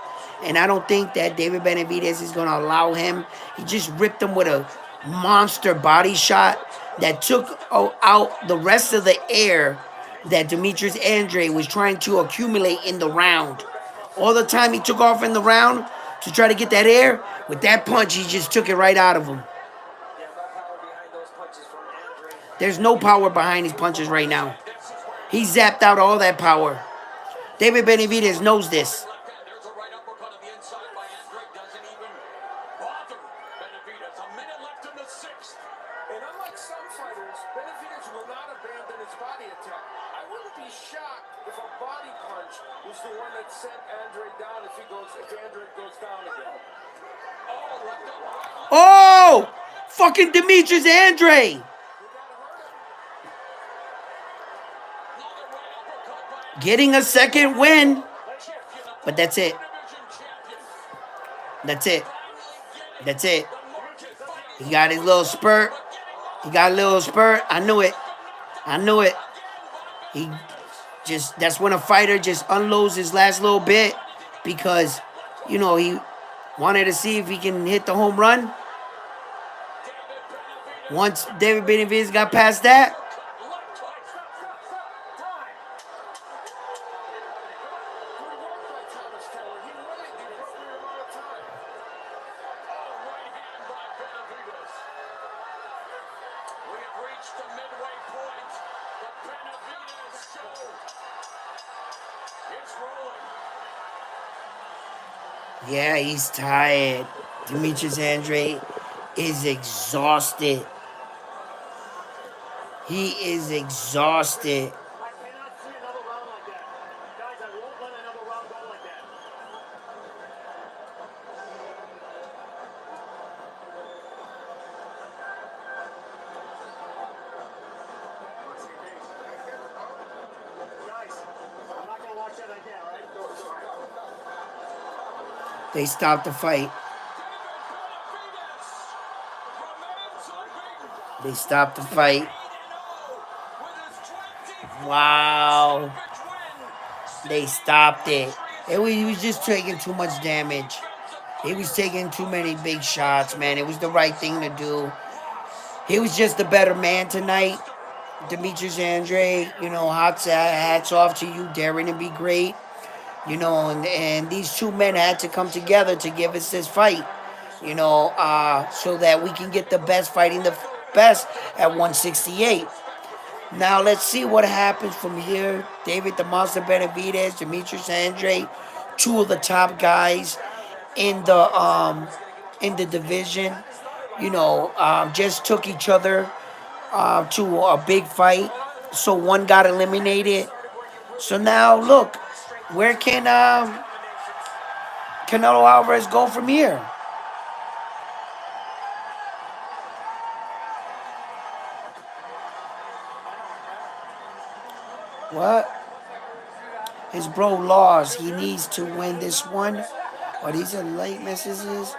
And I don't think that David Benavidez is going to allow him. He just ripped him with a monster body shot that took out the rest of the air that Demetris Andrea was trying to accumulate in the round. All the time he took off in the round to try to get that air, with that punch, he just took it right out of him. There's no power behind his punches right now. He zapped out all that power. David Benavidez knows this. There's a right uppercut on the inside by Andre. Doesn't even bother Benavidez. A minute left in the sixth. And unlike some fighters, Benavidez will not abandon his body attack. I wouldn't be shocked if a body punch was the one that sent Andre down if Andre goes down again. Oh! Fucking Demetris Andrea! Getting a second win. But that's it. That's it. That's it. He got his little spurt. He got a little spurt. I knew it. I knew it. He just, that's when a fighter just unloads his last little bit because, he wanted to see if he can hit the home run. Once David Benavidez got past that, yeah, he's tired. Demetris Andrea is exhausted. He is exhausted. I cannot see another round like that. Guys, I won't let another round go like that. Guys, I'm not going to watch that again, all right? They stopped the fight. They stopped the fight. Wow. They stopped it. He was just taking too much damage. He was taking too many big shots, man. It was the right thing to do. He was just the better man tonight. Demetris Andrea, hats off to you, daring to be great. And these two men had to come together to give us this fight, so that we can get the best fighting the best at 168. Now let's see what happens from here. David the Monster Benavidez, Demetris Andrea, two of the top guys in the division. Just took each other to a big fight. So one got eliminated. So now look, where can Canelo Alvarez go from here? What? His bro lost. He needs to win this one. Oh, these are late messages.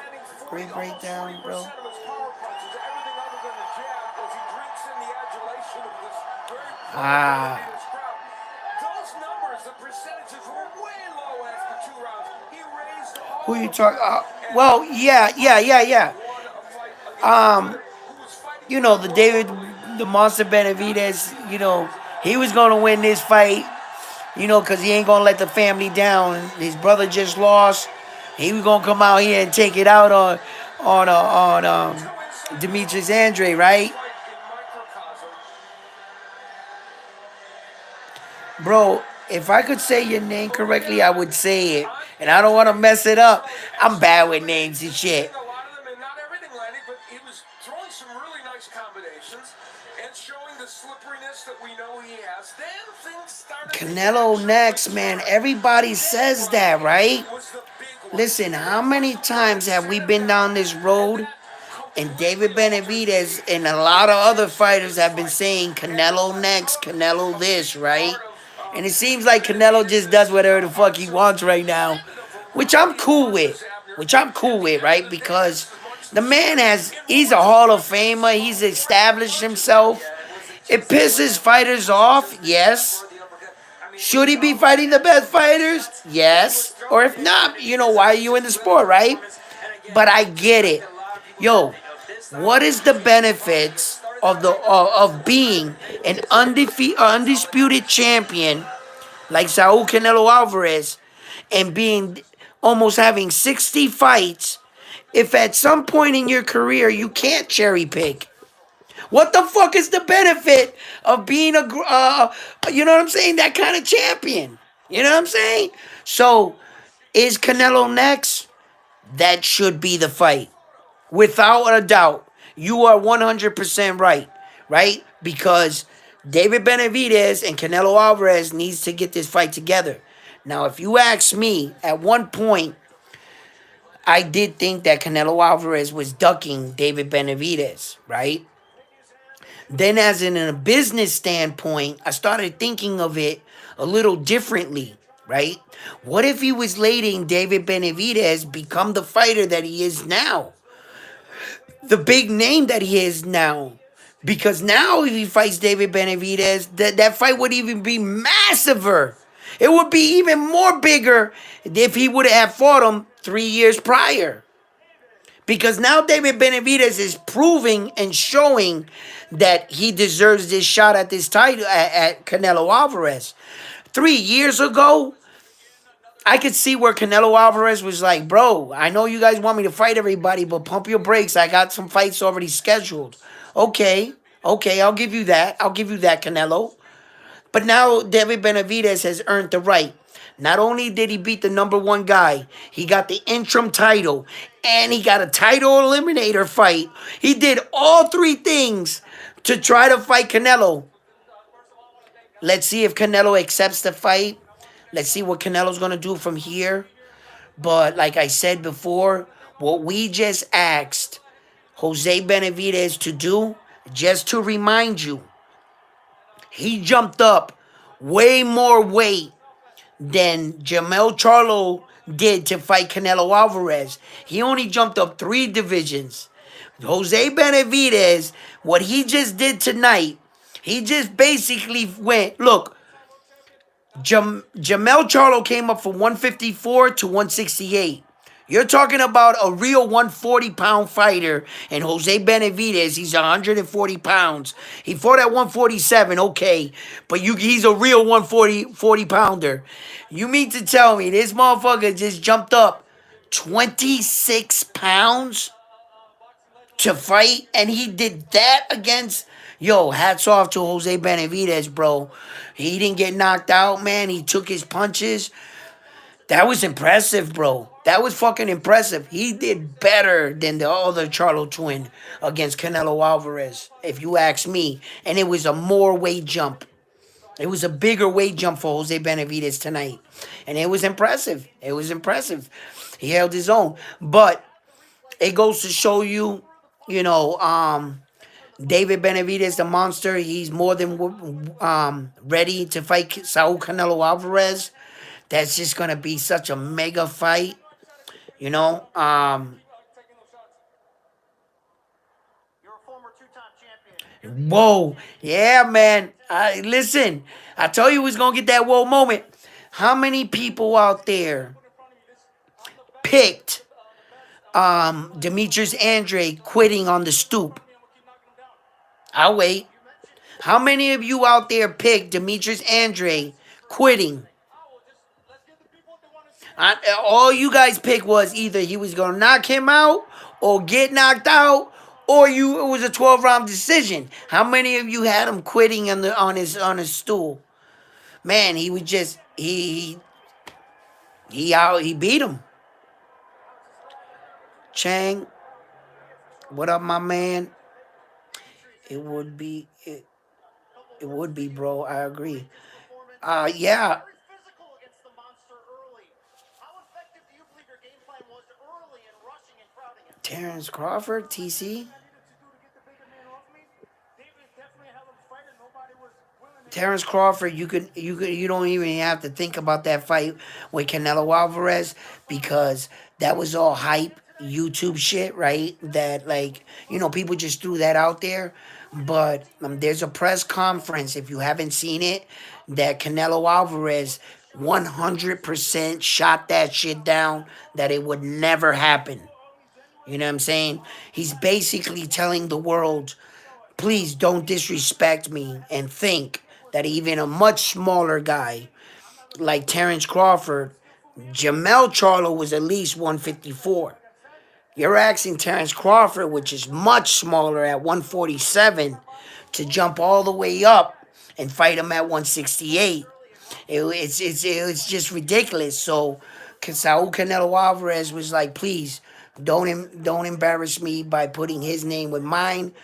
Great breakdown, bro. Ah. Who you talking? Well, yeah. The David, the Monster Benavidez, he was going to win this fight, because he ain't going to let the family down. His brother just lost. He was going to come out here and take it out on Demetris Andrea, right? Bro, if I could say your name correctly, I would say it. And I don't want to mess it up. I'm bad with names and shit. Canelo next, man. Everybody says that, right? Listen, how many times have we been down this road and David Benavidez and a lot of other fighters have been saying Canelo next, Canelo this, right? And it seems like Canelo just does whatever the fuck he wants right now, which I'm cool with. Right? Because the man he's a Hall of Famer. He's established himself. It pisses fighters off, yes. Should he be fighting the best fighters? Yes. Or if not, why are you in the sport, right? But I get it. Yo, what is the benefits of being an undisputed champion like Saul Canelo Alvarez and being almost having 60 fights if at some point in your career you can't cherry pick? What the fuck is the benefit of being you know what I'm saying, that kind of champion? You know what I'm saying? So, is Canelo next? That should be the fight. Without a doubt. You are 100% right? Because David Benavidez and Canelo Alvarez needs to get this fight together. Now, if you ask me, at one point, I did think that Canelo Alvarez was ducking David Benavidez, right? Then, as in a business standpoint, I started thinking of it a little differently, right? What if he was letting David Benavidez become the fighter that he is now? The big name that he is now? Because now if he fights David Benavidez, that fight would even be massiver. It would be even more bigger if he would have fought him 3 years prior. Because now David Benavidez is proving and showing that he deserves this shot at this title at Canelo Alvarez. 3 years ago, I could see where Canelo Alvarez was like, bro, I know you guys want me to fight everybody, but pump your brakes. I got some fights already scheduled. Okay, okay, I'll give you that. I'll give you that, Canelo. But now David Benavidez has earned the right. Not only did he beat the number one guy, he got the interim title, and he got a title eliminator fight. He did all three things to try to fight Canelo. Let's see if Canelo accepts the fight. Let's see what Canelo's going to do from here. But like I said before, what we just asked Jose Benavidez to do, just to remind you, he jumped up way more weight than Jamel Charlo did to fight Canelo Alvarez. He only jumped up 3 divisions. Jose Benavidez, what he just did tonight, he just basically went, look, Jamel Charlo came up from 154 to 168. You're talking about a real 140-pound fighter, and Jose Benavidez, he's 140 pounds. He fought at 147, okay, but he's a real 40-pounder. You mean to tell me this motherfucker just jumped up 26 pounds to fight, and he did that against... Yo, hats off to Jose Benavidez, bro. He didn't get knocked out, man. He took his punches. That was impressive, bro. That was fucking impressive. He did better than the other Charlo twin against Canelo Alvarez, if you ask me. And it was a more weight jump. It was a bigger weight jump for Jose Benavidez tonight. And it was impressive. It was impressive. He held his own. But it goes to show you, you know, David Benavidez, the monster, he's more than ready to fight Saul Canelo Alvarez. That's just going to be such a mega fight, you know. Whoa. Yeah, man. Listen, I told you we was going to get that whoa moment. How many people out there picked Demetris Andrea quitting on the stoop? I'll wait. How many of you out there picked Demetris Andrea quitting? All you guys picked was either he was going to knock him out or get knocked out, or it was a 12-round decision. How many of you had him quitting on his stool? Man, he was just he beat him. Chang, what up, my man? It would be, bro. I agree. Yeah. Terrence Crawford, TC. Terrence Crawford, you don't even have to think about that fight with Canelo Alvarez, because that was all hype YouTube shit, right? That, like, you know, people just threw that out there. But there's a press conference, if you haven't seen it, that Canelo Alvarez 100% shot that shit down, that it would never happen. You know what I'm saying? He's basically telling the world, please don't disrespect me and think that even a much smaller guy like Terrence Crawford, Jamel Charlo was at least 154. You're asking Terrence Crawford, which is much smaller at 147, to jump all the way up and fight him at 168. It's just ridiculous. So Saul Canelo Alvarez was like, please don't embarrass me by putting his name with mine.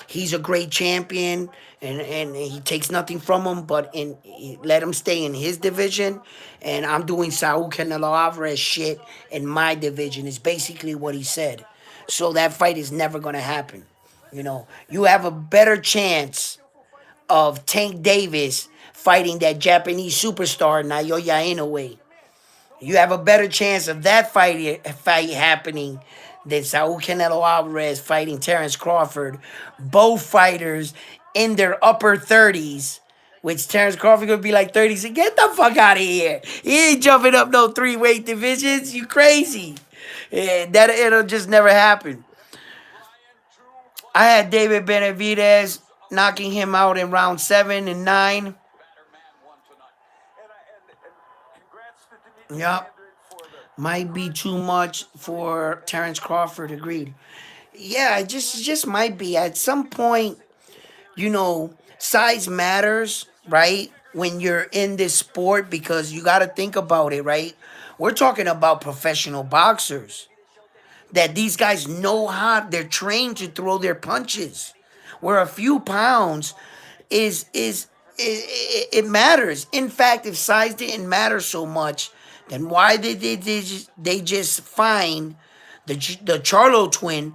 He's a great champion, and he takes nothing from him, but let him stay in his division. And I'm doing Saul Canelo Alvarez shit in my division, is basically what he said. So that fight is never going to happen. You know, you have a better chance of Tank Davis fighting that Japanese superstar Naoya Inoue. You have a better chance of that fight happening than Saul Canelo Alvarez fighting Terrence Crawford. Both fighters in their upper 30s, which Terrence Crawford gonna be like 36. Get the fuck out of here. He ain't jumping up no three weight divisions. You crazy. Yeah, that it'll just never happen. I had David Benavidez knocking him out in round 7 and 9. Yup. Might be too much for Terrence Crawford. Agreed. Yeah, it just might be. At some point, size matters, right? When you're in this sport, because you got to think about it, right? We're talking about professional boxers that these guys know how they're trained to throw their punches. Where a few pounds is it matters. In fact, if size didn't matter so much, then why did they just fine the Charlo twin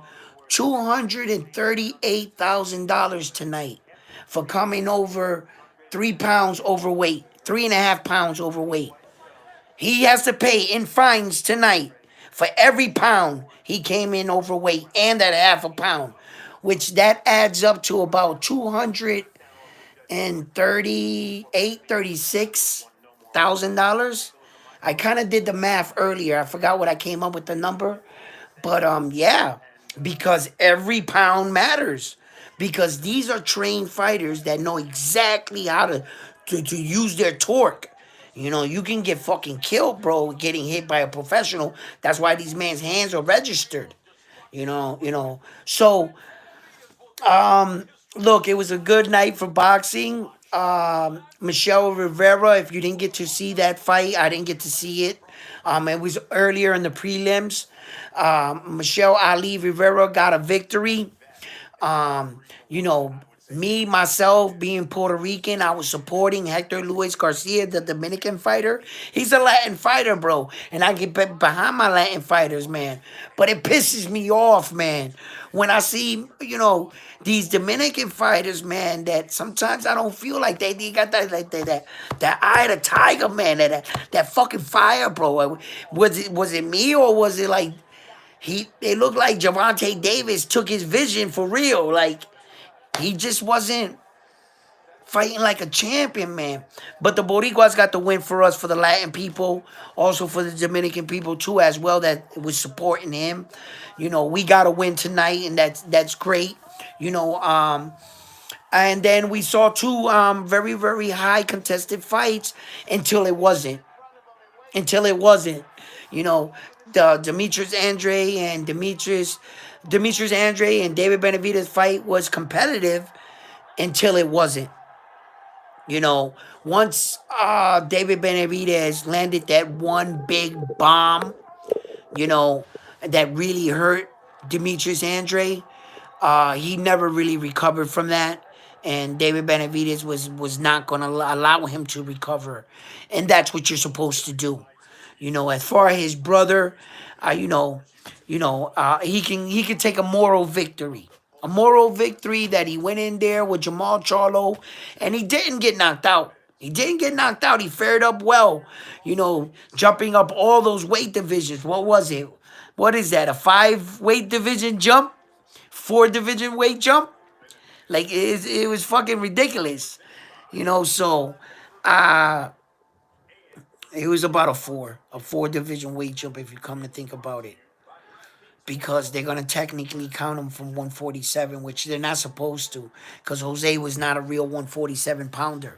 $238,000 tonight for coming over 3 pounds overweight, 3.5 pounds overweight. He has to pay in fines tonight for every pound he came in overweight and that half a pound, which that adds up to about 236,000 dollars. I kind of did the math earlier. I forgot what I came up with the number, but yeah, because every pound matters. Because these are trained fighters that know exactly how to use their torque. You can get fucking killed, bro, getting hit by a professional. That's why these man's hands are registered. So look, it was a good night for boxing. Michelle Rivera, if you didn't get to see that fight, I didn't get to see it. It was earlier in the prelims. Michelle Ali Rivera got a victory. Um, you know, Me, myself, being Puerto Rican, I was supporting Hector Luis Garcia, the Dominican fighter. He's a Latin fighter, bro. And I get behind my Latin fighters, man. But it pisses me off, man, when I see, these Dominican fighters, man, that sometimes I don't feel like they got that, like that eye of the tiger, man, that fucking fire, bro. Was it me, or was it like it looked like Javante Davis took his vision for real? Like, he just wasn't fighting like a champion, man. But the Boricuas got the win for us, for the Latin people, also for the Dominican people too, as well, that was supporting him. We got a win tonight, and that's great. You know, and then we saw two very, very high contested fights until it wasn't. Until it wasn't. You know, the Demetris Andre and David Benavidez fight was competitive until it wasn't. Once David Benavidez landed that one big bomb, you know, that really hurt Demetrius Andre, he never really recovered from that. And David Benavidez was not going to allow him to recover. And that's what you're supposed to do. As far as his brother, uh, you know, he can take a moral victory. A moral victory that he went in there with Jamal Charlo, and he didn't get knocked out. He didn't get knocked out. He fared up well, jumping up all those weight divisions. What was it? What is that? A 5 weight division jump? 4 division weight jump? Like, it was fucking ridiculous. So uh it was about a four division weight jump, if you come to think about it, because they're gonna technically count him from 147, which they're not supposed to, because Jose was not a real 147 pounder.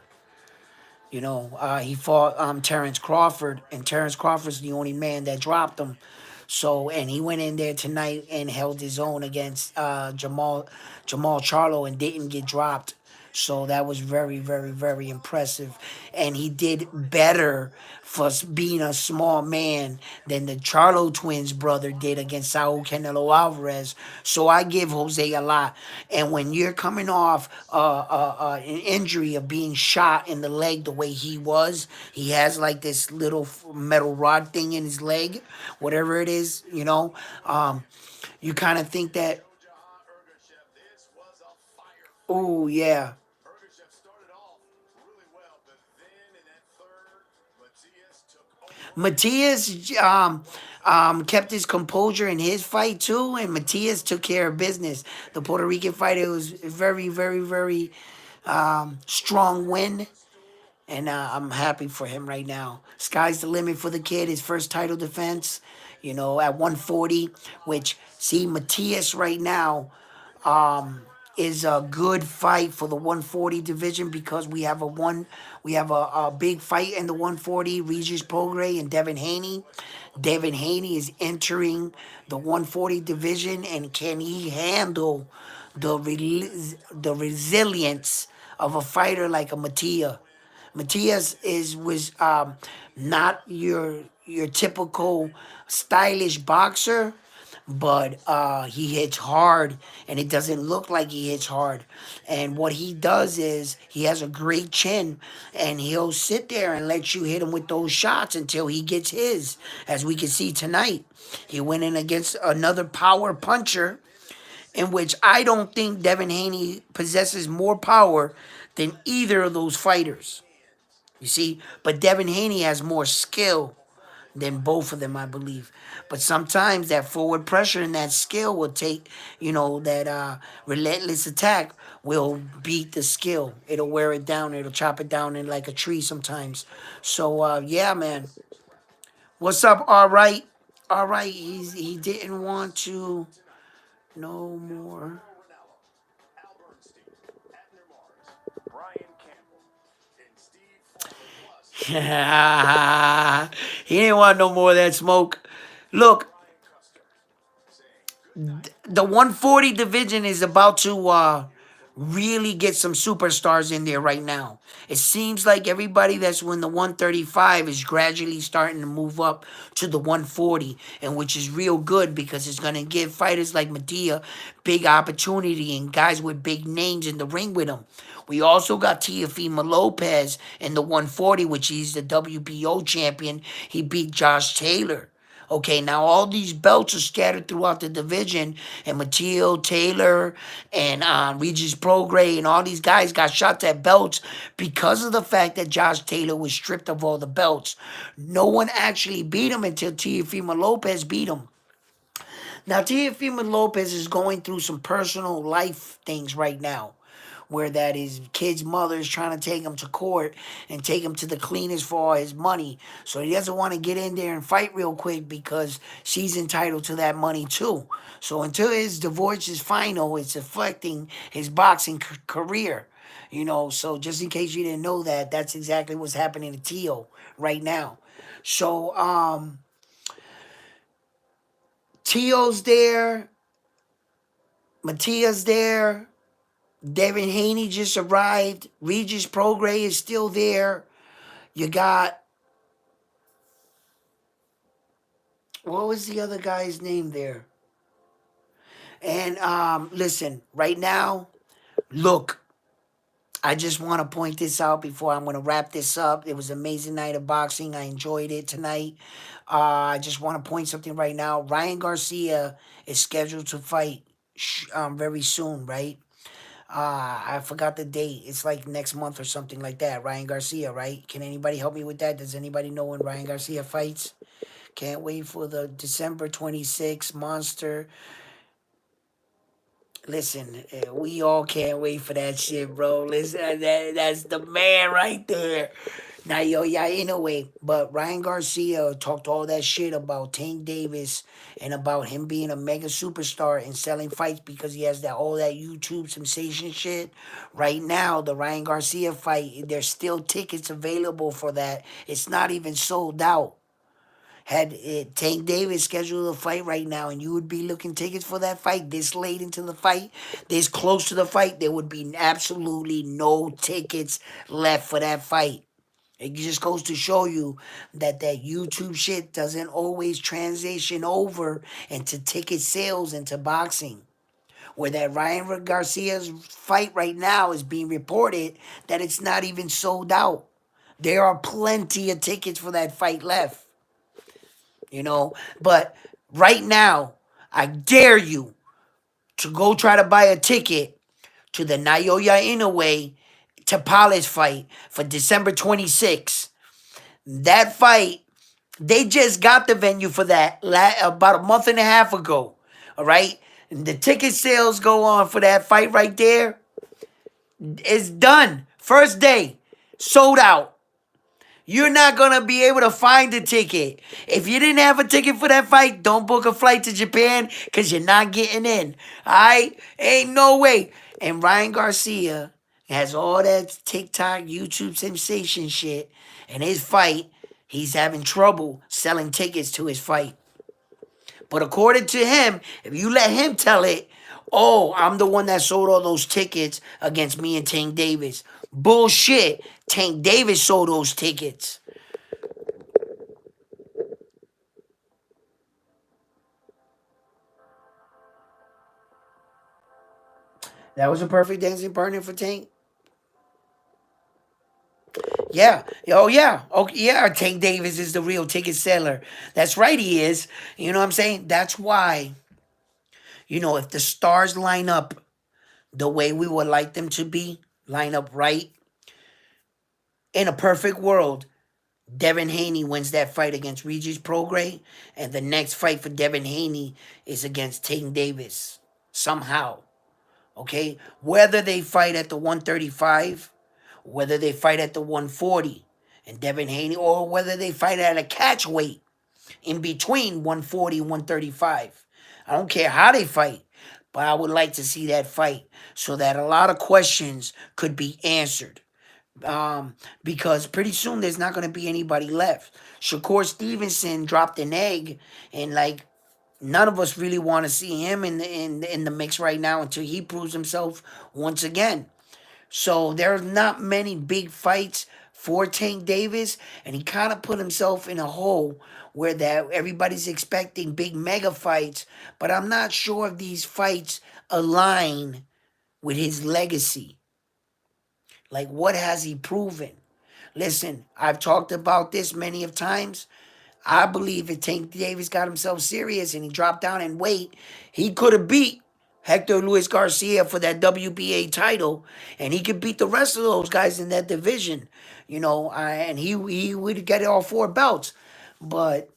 He fought Terrence Crawford, and Terrence Crawford's the only man that dropped him. So, and he went in there tonight and held his own against Jamal Charlo and didn't get dropped. So that was very, very, very impressive. And he did better for being a small man than the Charlo twins brother did against Saul Canelo Alvarez. So I give Jose a lot. And when you're coming off an injury of being shot in the leg the way he has like this little metal rod thing in his leg, whatever it is, you kind of think that, oh, yeah. Matias kept his composure in his fight too, and Matias took care of business. The Puerto Rican fighter was very, very, very strong win, and I'm happy for him right now. Sky's the limit for the kid. His first title defense, at 140. Which see Matias right now is a good fight for the 140 division because we have a big fight in the 140. Regis Prograis and Devin Haney. Devin Haney is entering the 140 division, and can he handle the resilience of a fighter like a Matia? Matias was not your typical stylish boxer, but he hits hard, and it doesn't look like he hits hard. And what he does is he has a great chin, and he'll sit there and let you hit him with those shots until he gets his. As we can see tonight, he went in against another power puncher, in which I don't think Devin Haney possesses more power than either of those fighters. You see, but Devin Haney has more skill than both of them, I believe. But sometimes that forward pressure and that skill will take, that relentless attack will beat the skill. It'll wear it down. It'll chop it down in like a tree sometimes. So yeah, man. What's up? All right, all right. He didn't want to no more. Brian Campbell, and Steve Fuller, plus He didn't want no more of that smoke. Look, Ryan Custer, saying good night. the 140 division is about to really get some superstars in there right now. It seems like everybody that's in the 135 is gradually starting to move up to the 140, and which is real good because it's going to give fighters like Medea big opportunity and guys with big names in the ring with them. We also got Teofimo Lopez in the 140, which he's the WBO champion. He beat Josh Taylor. Okay, now all these belts are scattered throughout the division, and Mateo Taylor and Regis Prograis and all these guys got shots at belts because of the fact that Josh Taylor was stripped of all the belts. No one actually beat him until Teofimo Lopez beat him. Now, Teofimo Lopez is going through some personal life things right now, where that his kid's mother is trying to take him to court and take him to the cleaners for all his money. So he doesn't want to get in there and fight real quick because she's entitled to that money too. So until his divorce is final, it's affecting his boxing career. So just in case you didn't know that, that's exactly what's happening to Tio right now. So Tio's there, Matia's there, Devin Haney just arrived. Regis Prograis is still there. You got, what was the other guy's name there? And listen, right now, look, I just want to point this out before I'm going to wrap this up. It was an amazing night of boxing. I enjoyed it tonight. I just want to point something right now. Ryan Garcia is scheduled to fight very soon, right? I forgot the date. It's like next month or something like that. Ryan Garcia, right? Can anybody help me with that? Does anybody know when Ryan Garcia fights? Can't wait for the December 26th Monster. Listen, we all can't wait for that shit, bro. Listen, that's the man right there. Now, yo, yeah, anyway, but Ryan Garcia talked all that shit about Tank Davis and about him being a mega superstar and selling fights because he has that all that YouTube sensation shit. Right now, the Ryan Garcia fight, there's still tickets available for that. It's not even sold out. Had Tank Davis scheduled a fight right now and you would be looking tickets for that fight this late into the fight, this close to the fight, there would be absolutely no tickets left for that fight. It just goes to show you that YouTube shit doesn't always transition over into ticket sales into boxing. Where that Ryan Garcia's fight right now is being reported that it's not even sold out. There are plenty of tickets for that fight left. But right now, I dare you to go try to buy a ticket to the Naoya Inoue Tapales fight for December 26th. That fight They just got the venue for that about a month and a half ago. All right. And the ticket sales go on for that fight right there. It's done. First day, sold out. You're not going to be able to find a ticket. If you didn't have a ticket for that fight, don't book a flight to Japan because you're not getting in. All right? Ain't no way. And Ryan Garcia has all that TikTok, YouTube sensation shit. And his fight, he's having trouble selling tickets to his fight. But according to him, if you let him tell it, oh, I'm the one that sold all those tickets against me and Tank Davis. Bullshit. Tank Davis sold those tickets. That was a perfect dancing partner for Tank. Yeah. Oh, yeah. Oh, yeah. Tank Davis is the real ticket seller. That's right, he is. You know what I'm saying? That's why, if the stars line up the way we would like them to be, line up right, in a perfect world, Devin Haney wins that fight against Regis Prograis, and the next fight for Devin Haney is against Tank Davis. Somehow. Okay? Whether they fight at the 135, whether they fight at the 140, and Devin Haney, or whether they fight at a catch weight in between 140 and 135. I don't care how they fight, but I would like to see that fight so that a lot of questions could be answered. Because pretty soon there's not going to be anybody left. Shakur Stevenson dropped an egg, and like none of us really want to see him in the mix right now until he proves himself once again. So there's not many big fights for Tank Davis, and he kind of put himself in a hole where that everybody's expecting big mega fights, but I'm not sure if these fights align with his legacy. Like, what has he proven? Listen, I've talked about this many of times. I believe if Tank Davis got himself serious and he dropped down in weight, he could have beat Hector Luis Garcia for that WBA title, and he could beat the rest of those guys in that division. And he would get all four belts. But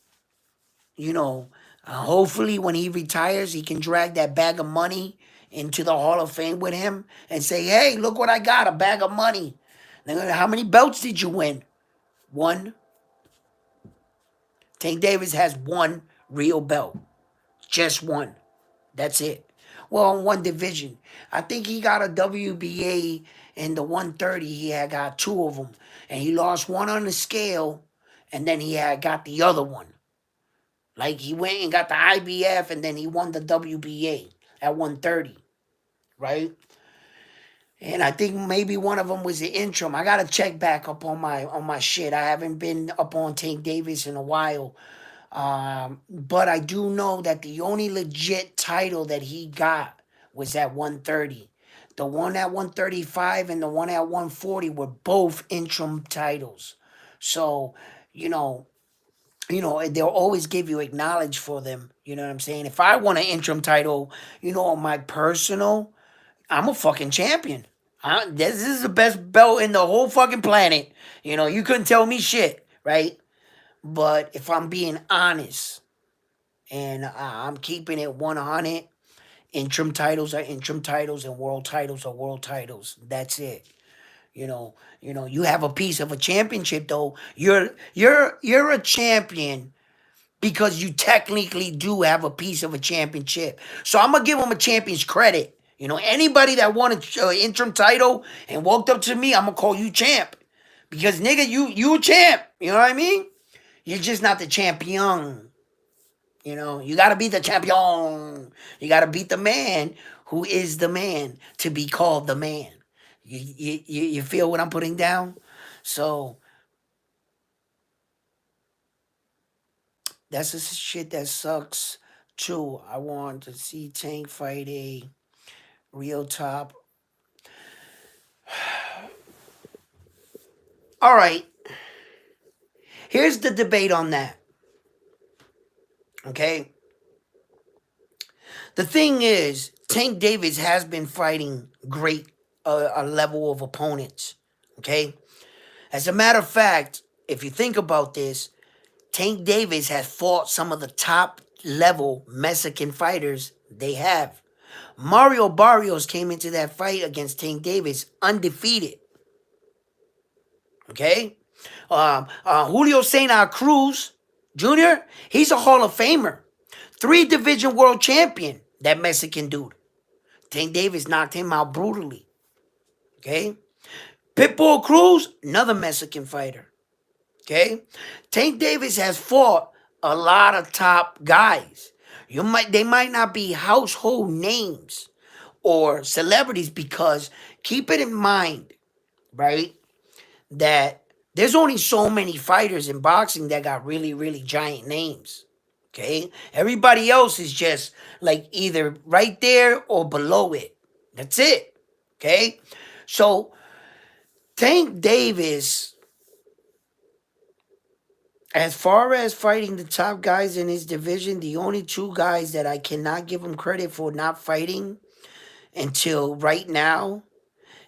hopefully when he retires, he can drag that bag of money into the Hall of Fame with him and say, "Hey, look what I got, a bag of money." How many belts did you win? One. Tank Davis has one real belt. Just one. That's it. Well, in one division. I think he got a WBA in the 130. He had got two of them. And he lost one on the scale, and then he had got the other one. Like he went and got the IBF, and then he won the WBA at 130. Right? And I think maybe one of them was the interim. I gotta check back up on my shit. I haven't been up on Tank Davis in a while. But I do know that the only legit title that he got was at 130. The one at 135 and the one at 140 were both interim titles. So, you know, they'll always give you acknowledge for them. You know what I'm saying? If I want an interim title, on my personal, I'm a fucking champion. This is the best belt in the whole fucking planet. You couldn't tell me shit, right? But if I'm being honest and I'm keeping it 100, interim titles are interim titles and world titles are world titles. That's it. You have a piece of a championship though. You're a champion because you technically do have a piece of a championship. So I'm gonna give them a champion's credit. Anybody that won an interim title and walked up to me, I'm gonna call you champ because nigga, you a champ. You know what I mean? You're just not the champion. You got to be the champion. You got to beat the man who is the man to be called the man. You feel what I'm putting down? So that's the shit that sucks too. I want to see Tank fight a real top. All right. Here's the debate on that. Okay. The thing is, Tank Davis has been fighting great a level of opponents. Okay. As a matter of fact, if you think about this, Tank Davis has fought some of the top level Mexican fighters they have. Mario Barrios came into that fight against Tank Davis undefeated. Okay? Julio Sena Cruz Jr., he's a Hall of Famer. 3 division world champion, that Mexican dude. Tank Davis knocked him out brutally. Okay? Pitbull Cruz, another Mexican fighter. Okay? Tank Davis has fought a lot of top guys. They might not be household names or celebrities, because keep it in mind, right, that there's only so many fighters in boxing that got really, really giant names. Okay? Everybody else is just like either right there or below it. That's it. Okay? So Tank Davis, as far as fighting the top guys in his division, the only 2 guys that I cannot give him credit for not fighting until right now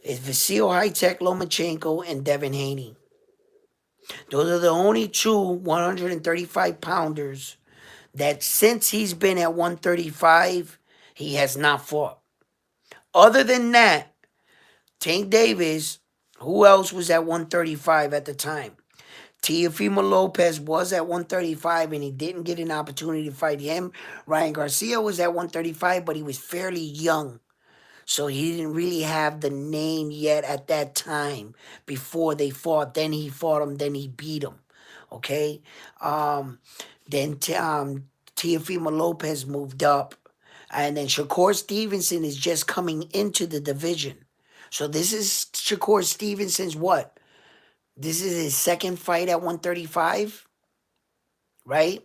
is Vasil High-Tech Lomachenko and Devin Haney. Those are the only 2 135 pounders that since he's been at 135, he has not fought. Other than that, Tank Davis, who else was at 135 at the time? Teofimo Lopez was at 135 and he didn't get an opportunity to fight him. Ryan Garcia was at 135, but he was fairly young. So he didn't really have the name yet at that time before they fought. Then he fought him, then he beat him. Okay? Then Teofimo Lopez moved up. And then Shakur Stevenson is just coming into the division. So this is Shakur Stevenson's what? This is his 2nd fight at 135, right?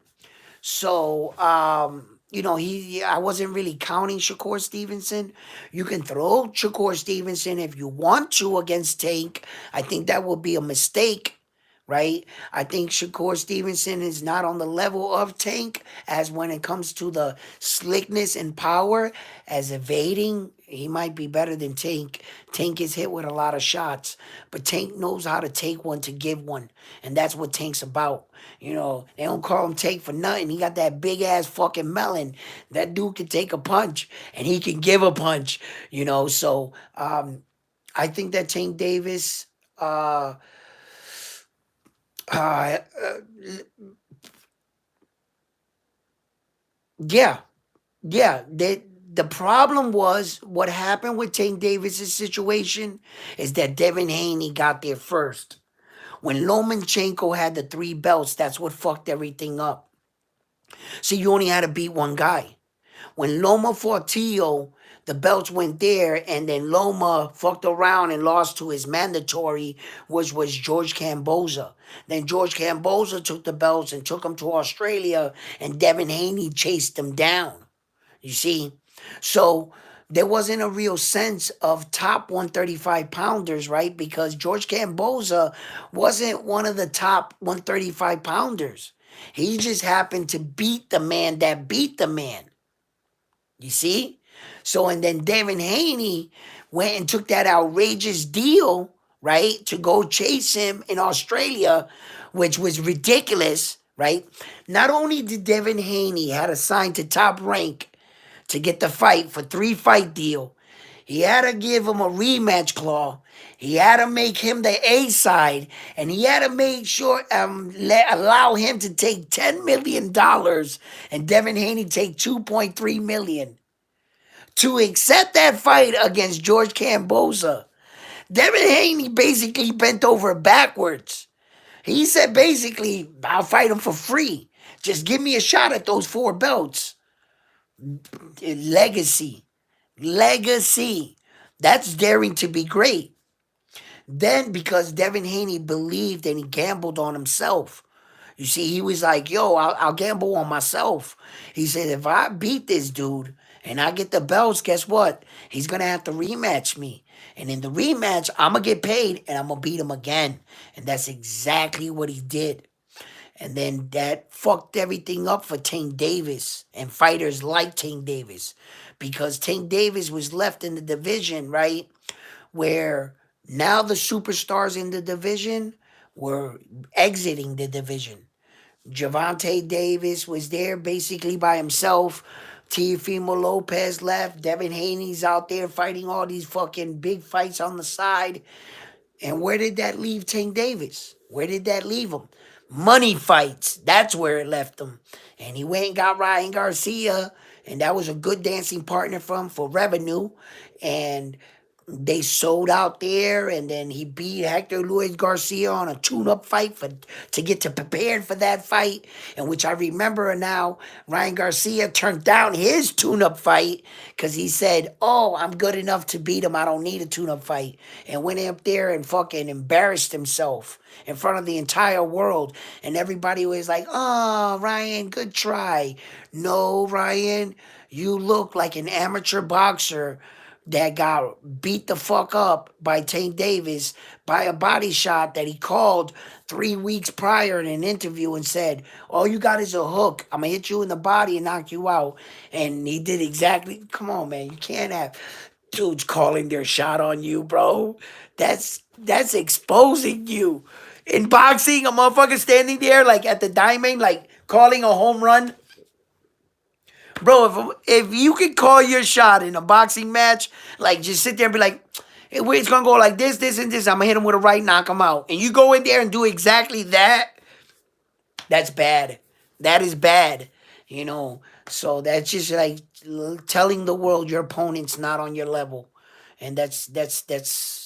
So, I wasn't really counting Shakur Stevenson. You can throw Shakur Stevenson if you want to against Tank. I think that would be a mistake, right? I think Shakur Stevenson is not on the level of Tank as when it comes to the slickness and power as evading. He might be better than Tank. Tank is hit with a lot of shots, but Tank knows how to take one to give one, and that's what Tank's about. They don't call him Tank for nothing. He got that big ass fucking melon. That dude can take a punch, and he can give a punch. So I think that Tank Davis, uh, yeah, yeah. The problem was what happened with Tank Davis's situation is that Devin Haney got there first. When Lomachenko had the 3 belts, that's what fucked everything up. See, you only had to beat one guy. When Loma fought Tio, the belts went there, and then Loma fucked around and lost to his mandatory, which was George Camboza. Then George Camboza took the belts and took them to Australia, and Devin Haney chased them down. You see? So there wasn't a real sense of top 135 pounders, right? Because George Camboza wasn't one of the top 135 pounders. He just happened to beat the man that beat the man. You see? So, and then Devin Haney went and took that outrageous deal, right, to go chase him in Australia, which was ridiculous, right? Not only did Devin Haney had to sign to Top Rank to get the fight for 3-fight deal, he had to give him a rematch clause. He had to make him the A side, and he had to make sure allow him to take $10 million and Devin Haney take $2.3 million to accept that fight against George Camboza. Devin Haney basically bent over backwards. He said basically, I'll fight him for free. Just give me a shot at those 4 belts. Legacy. That's daring to be great. Then, because Devin Haney believed and he gambled on himself. You see, he was like, yo, I'll gamble on myself. He said, if I beat this dude and I get the belts, guess what? He's going to have to rematch me. And in the rematch, I'm going to get paid and I'm going to beat him again. And that's exactly what he did. And then that fucked everything up for Tank Davis and fighters like Tank Davis. Because Tank Davis was left in the division, right, where now the superstars in the division were exiting the division. Javante Davis was there basically by himself. Teofimo Lopez left. Devin Haney's out there fighting all these fucking big fights on the side. And where did that leave Tank Davis? Where did that leave him? Money fights. That's where it left him. And he went and got Ryan Garcia. And that was a good dancing partner for him for revenue. And they sold out there, and then he beat Hector Luis Garcia on a tune-up fight to get to prepared for that fight. In which I remember now, Ryan Garcia turned down his tune-up fight because he said, "Oh, I'm good enough to beat him. I don't need a tune-up fight," and went up there and fucking embarrassed himself in front of the entire world, and everybody was like, "Oh, Ryan, good try." No, Ryan, you look like an amateur boxer that got beat the fuck up by Tank Davis by a body shot that he called 3 weeks prior in an interview and said, "All you got is a hook. I'm gonna hit you in the body and knock you out." And he did exactly. Come on, man. You can't have dudes calling their shot on you, bro. That's exposing you. In boxing, a motherfucker standing there like at the diamond, like calling a home run. Bro, if you could call your shot in a boxing match, like just sit there and be like, hey, it's gonna go like this, and this. I'm gonna hit him with a right, knock him out. And you go in there and do exactly that, that's bad. That is bad. You know. So that's just like telling the world your opponent's not on your level. And that's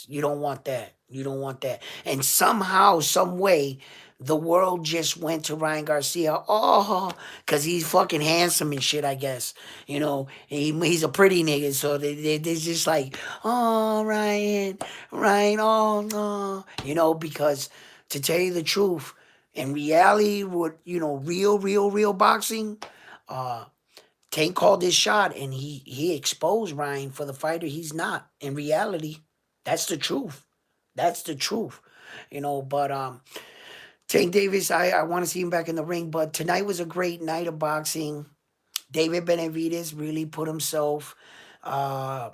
you don't want that. You don't want that. And somehow, some way, the world just went to Ryan Garcia. Oh, because he's fucking handsome and shit, I guess. You know, he's a pretty nigga. So they're just like, oh, Ryan, oh, no. You know, because to tell you the truth, in reality, what, you know, real boxing, uh, Tank called his shot and he exposed Ryan for the fighter he's not. In reality, that's the truth. That's the truth. You know, but Tank Davis, I want to see him back in the ring. But tonight was a great night of boxing. David Benavidez really put himself uh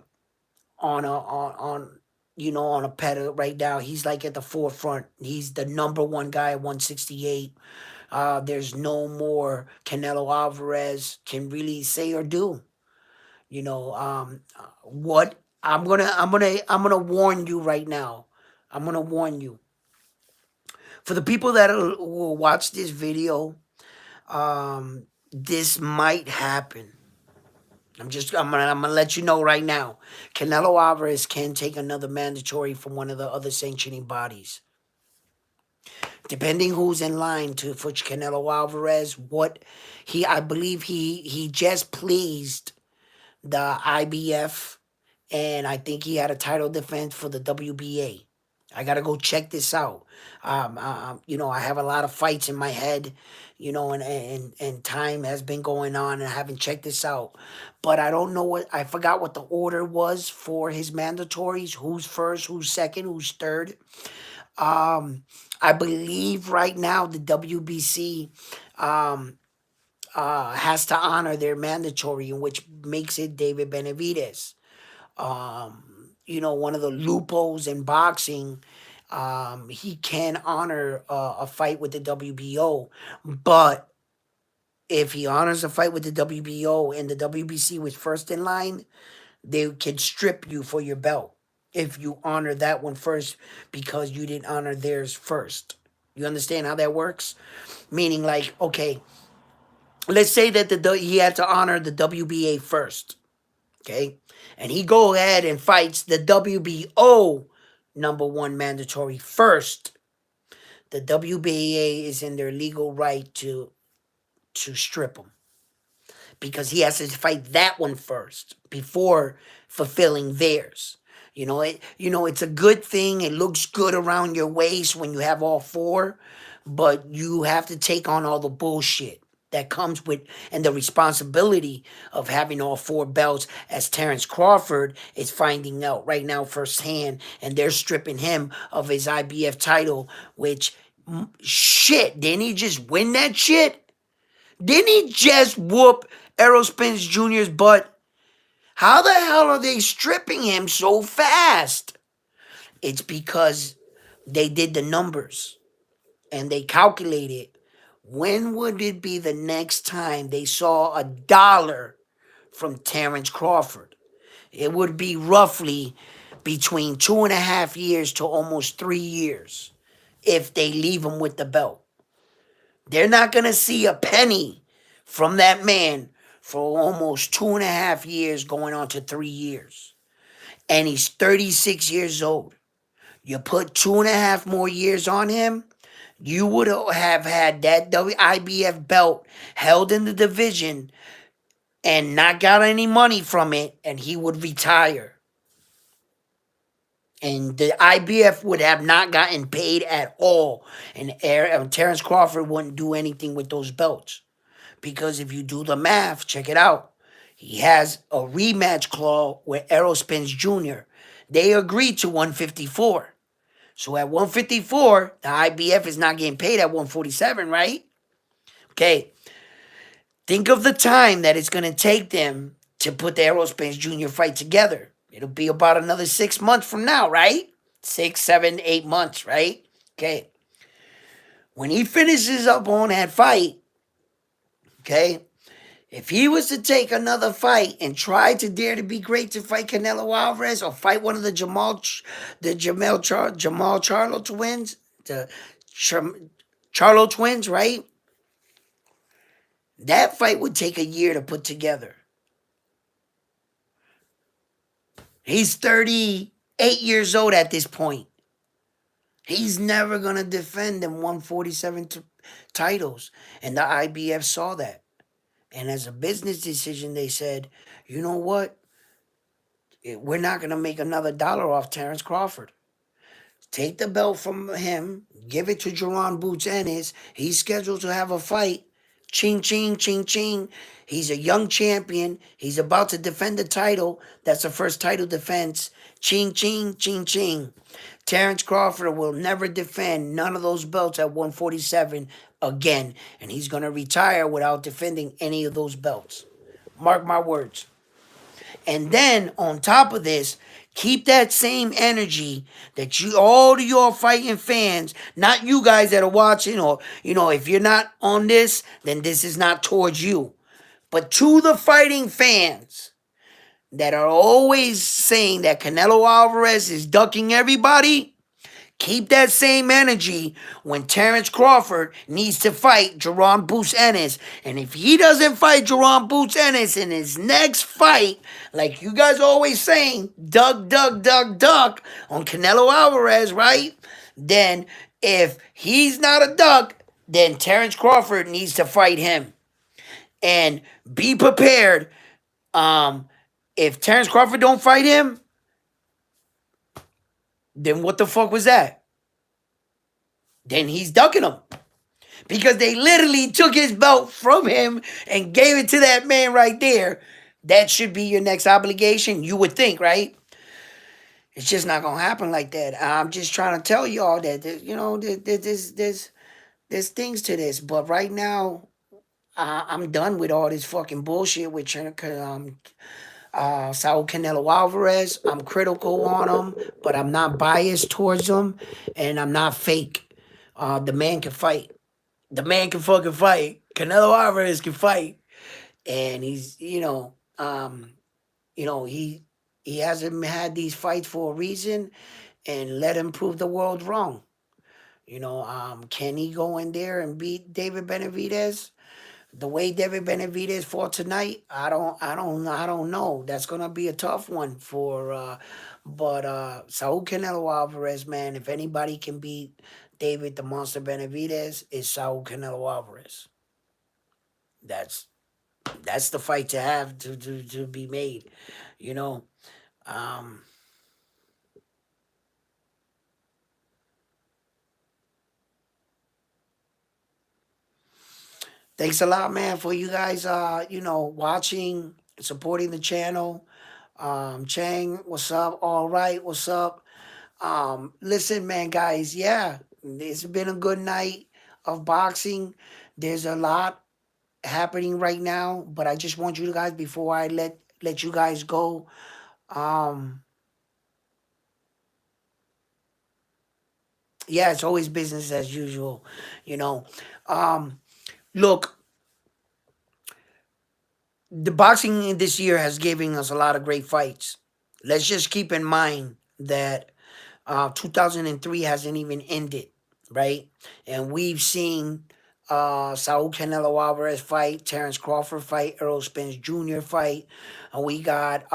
on you know, on a pedal right now. He's like at the forefront. He's the number one guy at 168. There's no more Canelo Alvarez can really say or do. You know, what I'm gonna warn you right now. I'm gonna warn you. For the people that will watch this video, this might happen. I'm gonna let you know right now. Canelo Alvarez can take another mandatory from one of the other sanctioning bodies. Depending who's in line to for Canelo Alvarez, what I believe he just pleased the IBF, and I think he had a title defense for the WBA. I gotta go check this out. You know, I have a lot of fights in my head, you know, and time has been going on, and I haven't checked this out. But I don't know what I forgot what the order was for his mandatories. Who's first? Who's second? Who's third? I believe right now the WBC has to honor their mandatory, in which makes it David Benavidez. You know, one of the loopholes in boxing, he can honor a fight with the WBO, but if he honors a fight with the WBO and the WBC was first in line, they can strip you for your belt if you honor that one first because you didn't honor theirs first. You understand how that works? Meaning, like, okay, let's say that he had to honor the WBA first, okay, and he go ahead and fights the WBO number one mandatory first. The WBA is in their legal right to strip him because he has to fight that one first before fulfilling theirs. You know, it's a good thing. It looks good around your waist when you have all four, but you have to take on all the bullshit that comes with and the responsibility of having all four belts, as Terrence Crawford is finding out right now firsthand, and they're stripping him of his IBF title, which shit, didn't he just win that shit? Didn't he just whoop Errol Spence Jr.'s butt? How the hell are they stripping him so fast? It's because they did the numbers and they calculated When would it be the next time they saw a dollar from Terrence Crawford? It would be roughly between 2.5 years to almost 3 years if they leave him with the belt. They're not going to see a penny from that man for almost 2.5 years going on to 3 years. And he's 36 years old. You put 2.5 more years on him, you would have had that IBF belt held in the division and not got any money from it, and he would retire. And the IBF would have not gotten paid at all. And Terrence Crawford wouldn't do anything with those belts. Because if you do the math, check it out. He has a rematch clause with Errol Spence Jr. They agreed to 154. So at 154, the IBF is not getting paid at 147, right? Okay. Think of the time that it's going to take them to put the Errol Spence Jr. fight together. It'll be about another 6 months from now, right? 6, 7, 8 months, right? Okay. When he finishes up on that fight, okay, if he was to take another fight and try to dare to be great to fight Canelo Alvarez or fight one of the Jamal Charlo twins, the Charlo twins, right? That fight would take a year to put together. He's 38 years old at this point. He's never going to defend them 147 titles. And the IBF saw that. And as a business decision, they said, you know what? We're not going to make another dollar off Terrence Crawford. Take the belt from him, give it to Jerron Boots Ennis. He's scheduled to have a fight. Ching, ching, ching, ching. He's a young champion. He's about to defend the title. That's the first title defense. Ching, ching, ching, ching. Terrence Crawford will never defend none of those belts at 147 again. And he's going to retire without defending any of those belts. Mark my words. And then on top of this, keep that same energy that you, all of your fighting fans, not you guys that are watching, or, if you're not on this, then this is not towards you. But to the fighting fans that are always saying that Canelo Alvarez is ducking everybody, keep that same energy when Terrence Crawford needs to fight Jerron Boots Ennis. And if he doesn't fight Jerron Boots Ennis in his next fight, like you guys are always saying, duck, duck, duck, duck on Canelo Alvarez, right? Then if he's not a duck, then Terrence Crawford needs to fight him. And be prepared. If Terrence Crawford don't fight him, then what the fuck was that? Then he's ducking him. Because they literally took his belt from him and gave it to that man right there. That should be your next obligation, you would think, right? It's just not going to happen like that. I'm just trying to tell y'all that, there's things to this. But right now, I'm done with all this fucking bullshit with Saul Canelo Alvarez. I'm critical on him, but I'm not biased towards him, and I'm not fake. The man can fight. The man can fucking fight. Canelo Alvarez can fight, and he's he hasn't had these fights for a reason, and let him prove the world wrong. Can he go in there and beat David Benavidez? The way David Benavidez fought tonight, I don't know. That's gonna be a tough one but Saul Canelo Alvarez, man, if anybody can beat David the Monster Benavidez, it's Saul Canelo Alvarez. That's the fight to have to be made, you know. Um, Thanks a lot, man, for you guys watching, supporting the channel. Chang, what's up? All right, what's up? Listen, man, guys, yeah, it's been a good night of boxing. There's a lot happening right now, but I just want you guys, before I let you guys go, um, yeah, it's always business as usual, you know. Um, Look, the boxing this year has given us a lot of great fights. Let's just keep in mind that 2003 hasn't even ended, right? And we've seen Saul Canelo Alvarez fight, Terrence Crawford fight, Earl Spence Jr. fight. And we got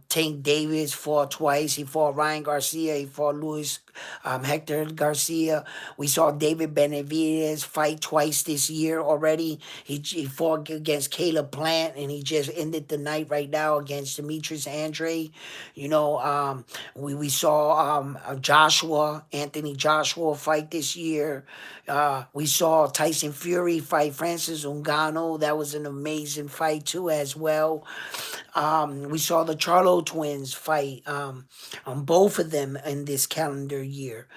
Tank Davis fought twice. He fought Ryan Garcia. He fought Luis Hector Garcia. We saw David Benavidez fight twice this year already. He fought against Caleb Plant, and he just ended the night right now against Demetris Andrea. You know, we saw Anthony Joshua fight this year. We saw Tyson Fury fight Francis Ngannou. That was an amazing fight too, as well. We saw the Charlo twins fight, on both of them in this calendar year.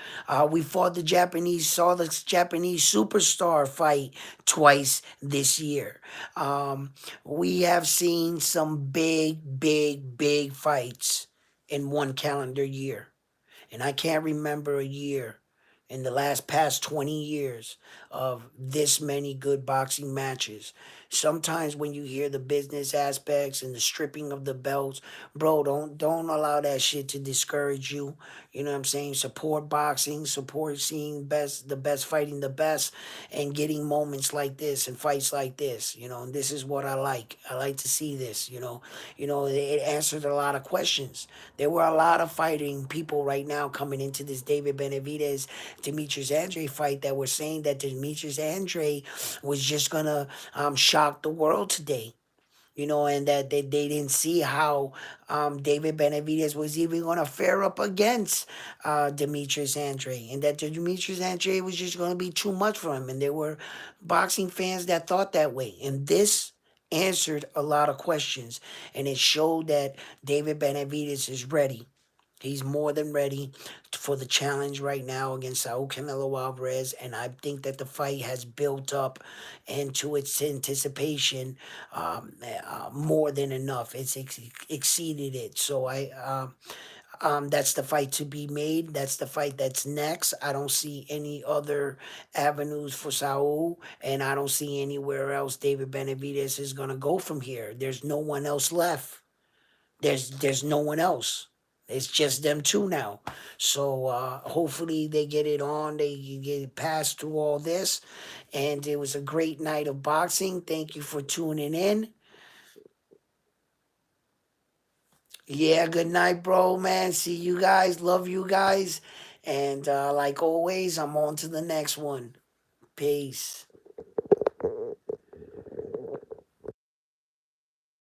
We saw the Japanese superstar fight twice this year. We have seen some big, big, big fights in one calendar year. And I can't remember a year in the past 20 years of this many good boxing matches. Sometimes when you hear the business aspects and the stripping of the belts, bro, don't allow that shit to discourage you. You know what I'm saying? Support boxing, support seeing the best fighting the best, and getting moments like this and fights like this. And this is what I like. I like to see this. It answered a lot of questions. There were a lot of fighting people right now coming into this David Benavidez Demetris Andrea fight that were saying that Demetris Andrea was just gonna shock the world today. And that they didn't see how David Benavidez was even going to fare up against Demetrius Andre, and that Demetrius Andre was just going to be too much for him. And there were boxing fans that thought that way. And this answered a lot of questions, and it showed that David Benavidez is ready. He's more than ready for the challenge right now against Saul Canelo Alvarez, and I think that the fight has built up into its anticipation more than enough. It's exceeded it. So that's the fight to be made. That's the fight that's next. I don't see any other avenues for Saul, and I don't see anywhere else David Benavidez is gonna go from here. There's no one else left. There's no one else. It's just them two now. So hopefully they get it on. They get past through all this. And it was a great night of boxing. Thank you for tuning in. Yeah, good night, bro, man. See you guys. Love you guys. And like always, I'm on to the next one. Peace.